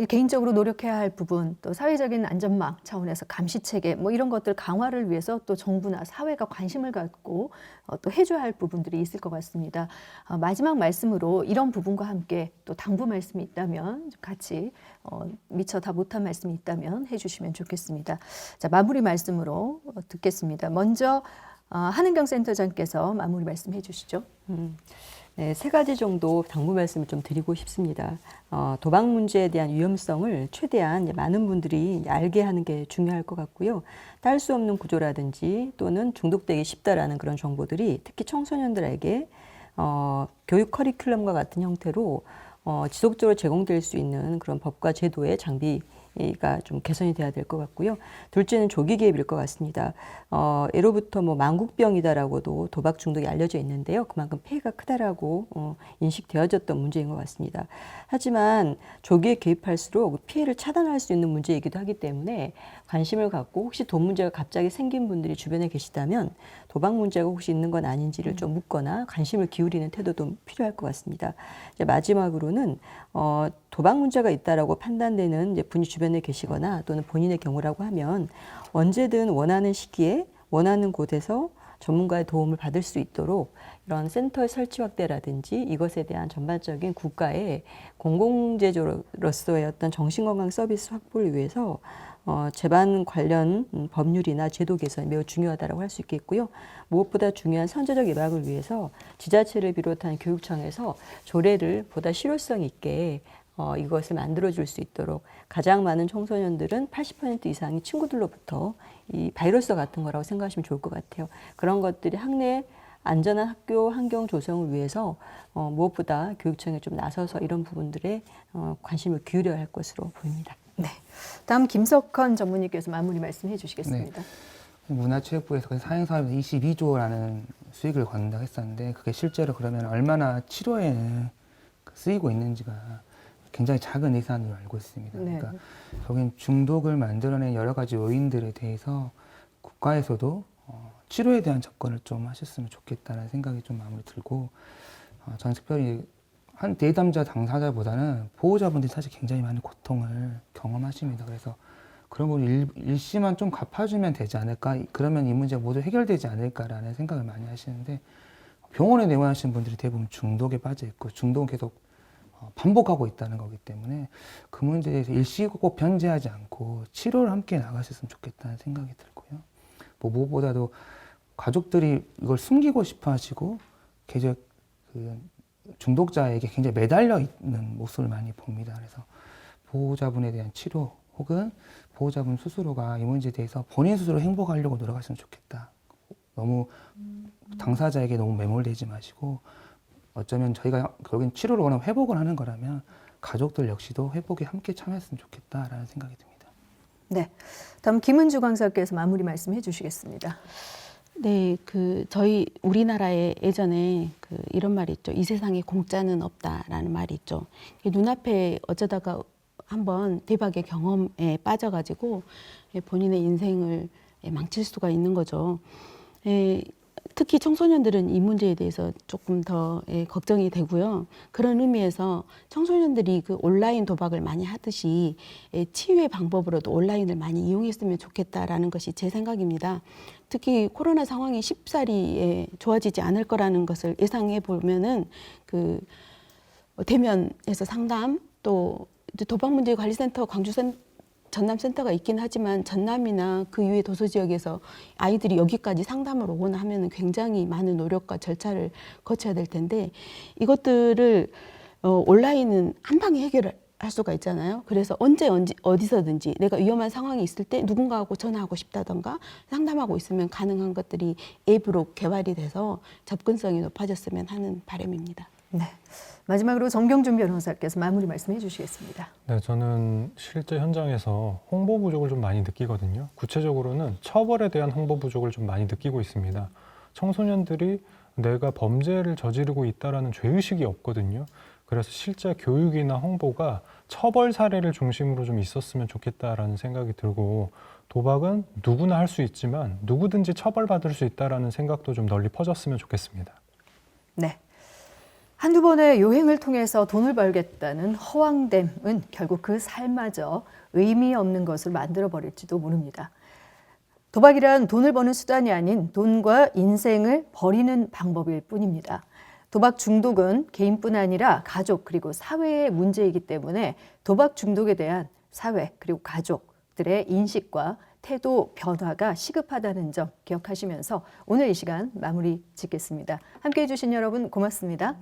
개인적으로 노력해야 할 부분, 또 사회적인 안전망 차원에서 감시체계 이런 것들 강화를 위해서 또 정부나 사회가 관심을 갖고 또 해줘야 할 부분들이 있을 것 같습니다. 마지막 말씀으로 이런 부분과 함께 또 당부 말씀이 있다면 같이 미처 다 못한 말씀이 있다면 해주시면 좋겠습니다. 자, 마무리 말씀으로 듣겠습니다. 먼저 한은경 센터장께서 마무리 말씀해 주시죠. 네, 3가지 정도 당부 말씀을 좀 드리고 싶습니다. 도박 문제에 대한 위험성을 최대한 많은 분들이 알게 하는 게 중요할 것 같고요. 딸 수 없는 구조라든지 또는 중독되기 쉽다라는 그런 정보들이 특히 청소년들에게 교육 커리큘럼과 같은 형태로 지속적으로 제공될 수 있는 그런 법과 제도의 장비가 좀 개선이 돼야 될 것 같고요. 둘째는 조기 개입일 것 같습니다. 예로부터 만국병이다라고도 도박 중독이 알려져 있는데요. 그만큼 폐해가 크다라고 인식되어졌던 문제인 것 같습니다. 하지만 조기에 개입할수록 피해를 차단할 수 있는 문제이기도 하기 때문에 관심을 갖고 혹시 돈 문제가 갑자기 생긴 분들이 주변에 계시다면 도박 문제가 혹시 있는 건 아닌지를 좀 묻거나 관심을 기울이는 태도도 필요할 것 같습니다. 이제 마지막으로는 도박 문제가 있다라고 판단되는 이제 분이 주변에 계시거나 또는 본인의 경우라고 하면 언제든 원하는 시기에 원하는 곳에서 전문가의 도움을 받을 수 있도록 이런 센터의 설치 확대라든지 이것에 대한 전반적인 국가의 공공재조로서의 어떤 정신건강 서비스 확보를 위해서 재반 관련 법률이나 제도 개선이 매우 중요하다고 할 수 있겠고요. 무엇보다 중요한 선제적 예방을 위해서 지자체를 비롯한 교육청에서 조례를 보다 실효성 있게 이것을 만들어줄 수 있도록 가장 많은 청소년들은 80% 이상이 친구들로부터 이 바이러스 같은 거라고 생각하시면 좋을 것 같아요. 그런 것들이 학내 안전한 학교 환경 조성을 위해서 무엇보다 교육청에 좀 나서서 이런 부분들에 관심을 기울여야 할 것으로 보입니다. 네. 다음 김석헌 전문의께서 마무리 말씀해 주시겠습니다. 네. 문화체육부에서 사행사업에서 22조라는 수익을 건다고 했었는데 그게 실제로 그러면 얼마나 치료에는 쓰이고 있는지가 굉장히 작은 예산으로 알고 있습니다. 네. 그러니까 여긴 중독을 만들어낸 여러 가지 요인들에 대해서 국가에서도 치료에 대한 접근을 좀 하셨으면 좋겠다는 생각이 좀 마음에 들고 저는 특별히 한 내담자 당사자보다는 보호자분들이 사실 굉장히 많은 고통을 경험하십니다. 그래서 그런 걸 일시만 좀 갚아주면 되지 않을까, 그러면 이 문제가 모두 해결되지 않을까라는 생각을 많이 하시는데 병원에 내원하시는 분들이 대부분 중독에 빠져 있고 중독은 계속 반복하고 있다는 거기 때문에 그 문제에 대해서 일시 꼭 변제하지 않고 치료를 함께 나가셨으면 좋겠다는 생각이 들고요. 무엇보다도 가족들이 이걸 숨기고 싶어 하시고 계속 그 중독자에게 굉장히 매달려 있는 모습을 많이 봅니다. 그래서 보호자분에 대한 치료 혹은 보호자분 스스로가 이 문제에 대해서 본인 스스로 행복하려고 노력하시면 좋겠다. 너무 당사자에게 너무 매몰되지 마시고 어쩌면 저희가 결국엔 치료를 원하면 회복을 하는 거라면 가족들 역시도 회복에 함께 참여했으면 좋겠다라는 생각이 듭니다. 네. 다음 김은주 강사께서 마무리 말씀해 주시겠습니다. 네, 저희 우리나라에 예전에 이런 말이 있죠. 이 세상에 공짜는 없다라는 말이 있죠. 눈앞에 어쩌다가 한번 대박의 경험에 빠져가지고 본인의 인생을 망칠 수가 있는 거죠. 특히 청소년들은 이 문제에 대해서 조금 더 걱정이 되고요. 그런 의미에서 청소년들이 그 온라인 도박을 많이 하듯이 치유의 방법으로도 온라인을 많이 이용했으면 좋겠다라는 것이 제 생각입니다. 특히 코로나 상황이 쉽사리 좋아지지 않을 거라는 것을 예상해 보면은 대면에서 상담 또 도박문제관리센터 전남센터가 있긴 하지만 전남이나 그 이외 도서 지역에서 아이들이 여기까지 상담을 오거나 하면 굉장히 많은 노력과 절차를 거쳐야 될 텐데 이것들을 온라인은 한 방에 해결할 수가 있잖아요. 그래서 언제 어디서든지 내가 위험한 상황이 있을 때 누군가하고 전화하고 싶다던가 상담하고 있으면 가능한 것들이 앱으로 개발이 돼서 접근성이 높아졌으면 하는 바람입니다. 네. 마지막으로 정경준 변호사께서 마무리 말씀해 주시겠습니다. 네, 저는 실제 현장에서 홍보 부족을 좀 많이 느끼거든요. 구체적으로는 처벌에 대한 홍보 부족을 좀 많이 느끼고 있습니다. 청소년들이 내가 범죄를 저지르고 있다라는 죄의식이 없거든요. 그래서 실제 교육이나 홍보가 처벌 사례를 중심으로 좀 있었으면 좋겠다라는 생각이 들고 도박은 누구나 할 수 있지만 누구든지 처벌받을 수 있다라는 생각도 좀 널리 퍼졌으면 좋겠습니다. 네. 한두 번의 요행을 통해서 돈을 벌겠다는 허황됨은 결국 그 삶마저 의미 없는 것을 만들어버릴지도 모릅니다. 도박이란 돈을 버는 수단이 아닌 돈과 인생을 버리는 방법일 뿐입니다. 도박 중독은 개인뿐 아니라 가족 그리고 사회의 문제이기 때문에 도박 중독에 대한 사회 그리고 가족들의 인식과 태도 변화가 시급하다는 점 기억하시면서 오늘 이 시간 마무리 짓겠습니다. 함께해 주신 여러분 고맙습니다.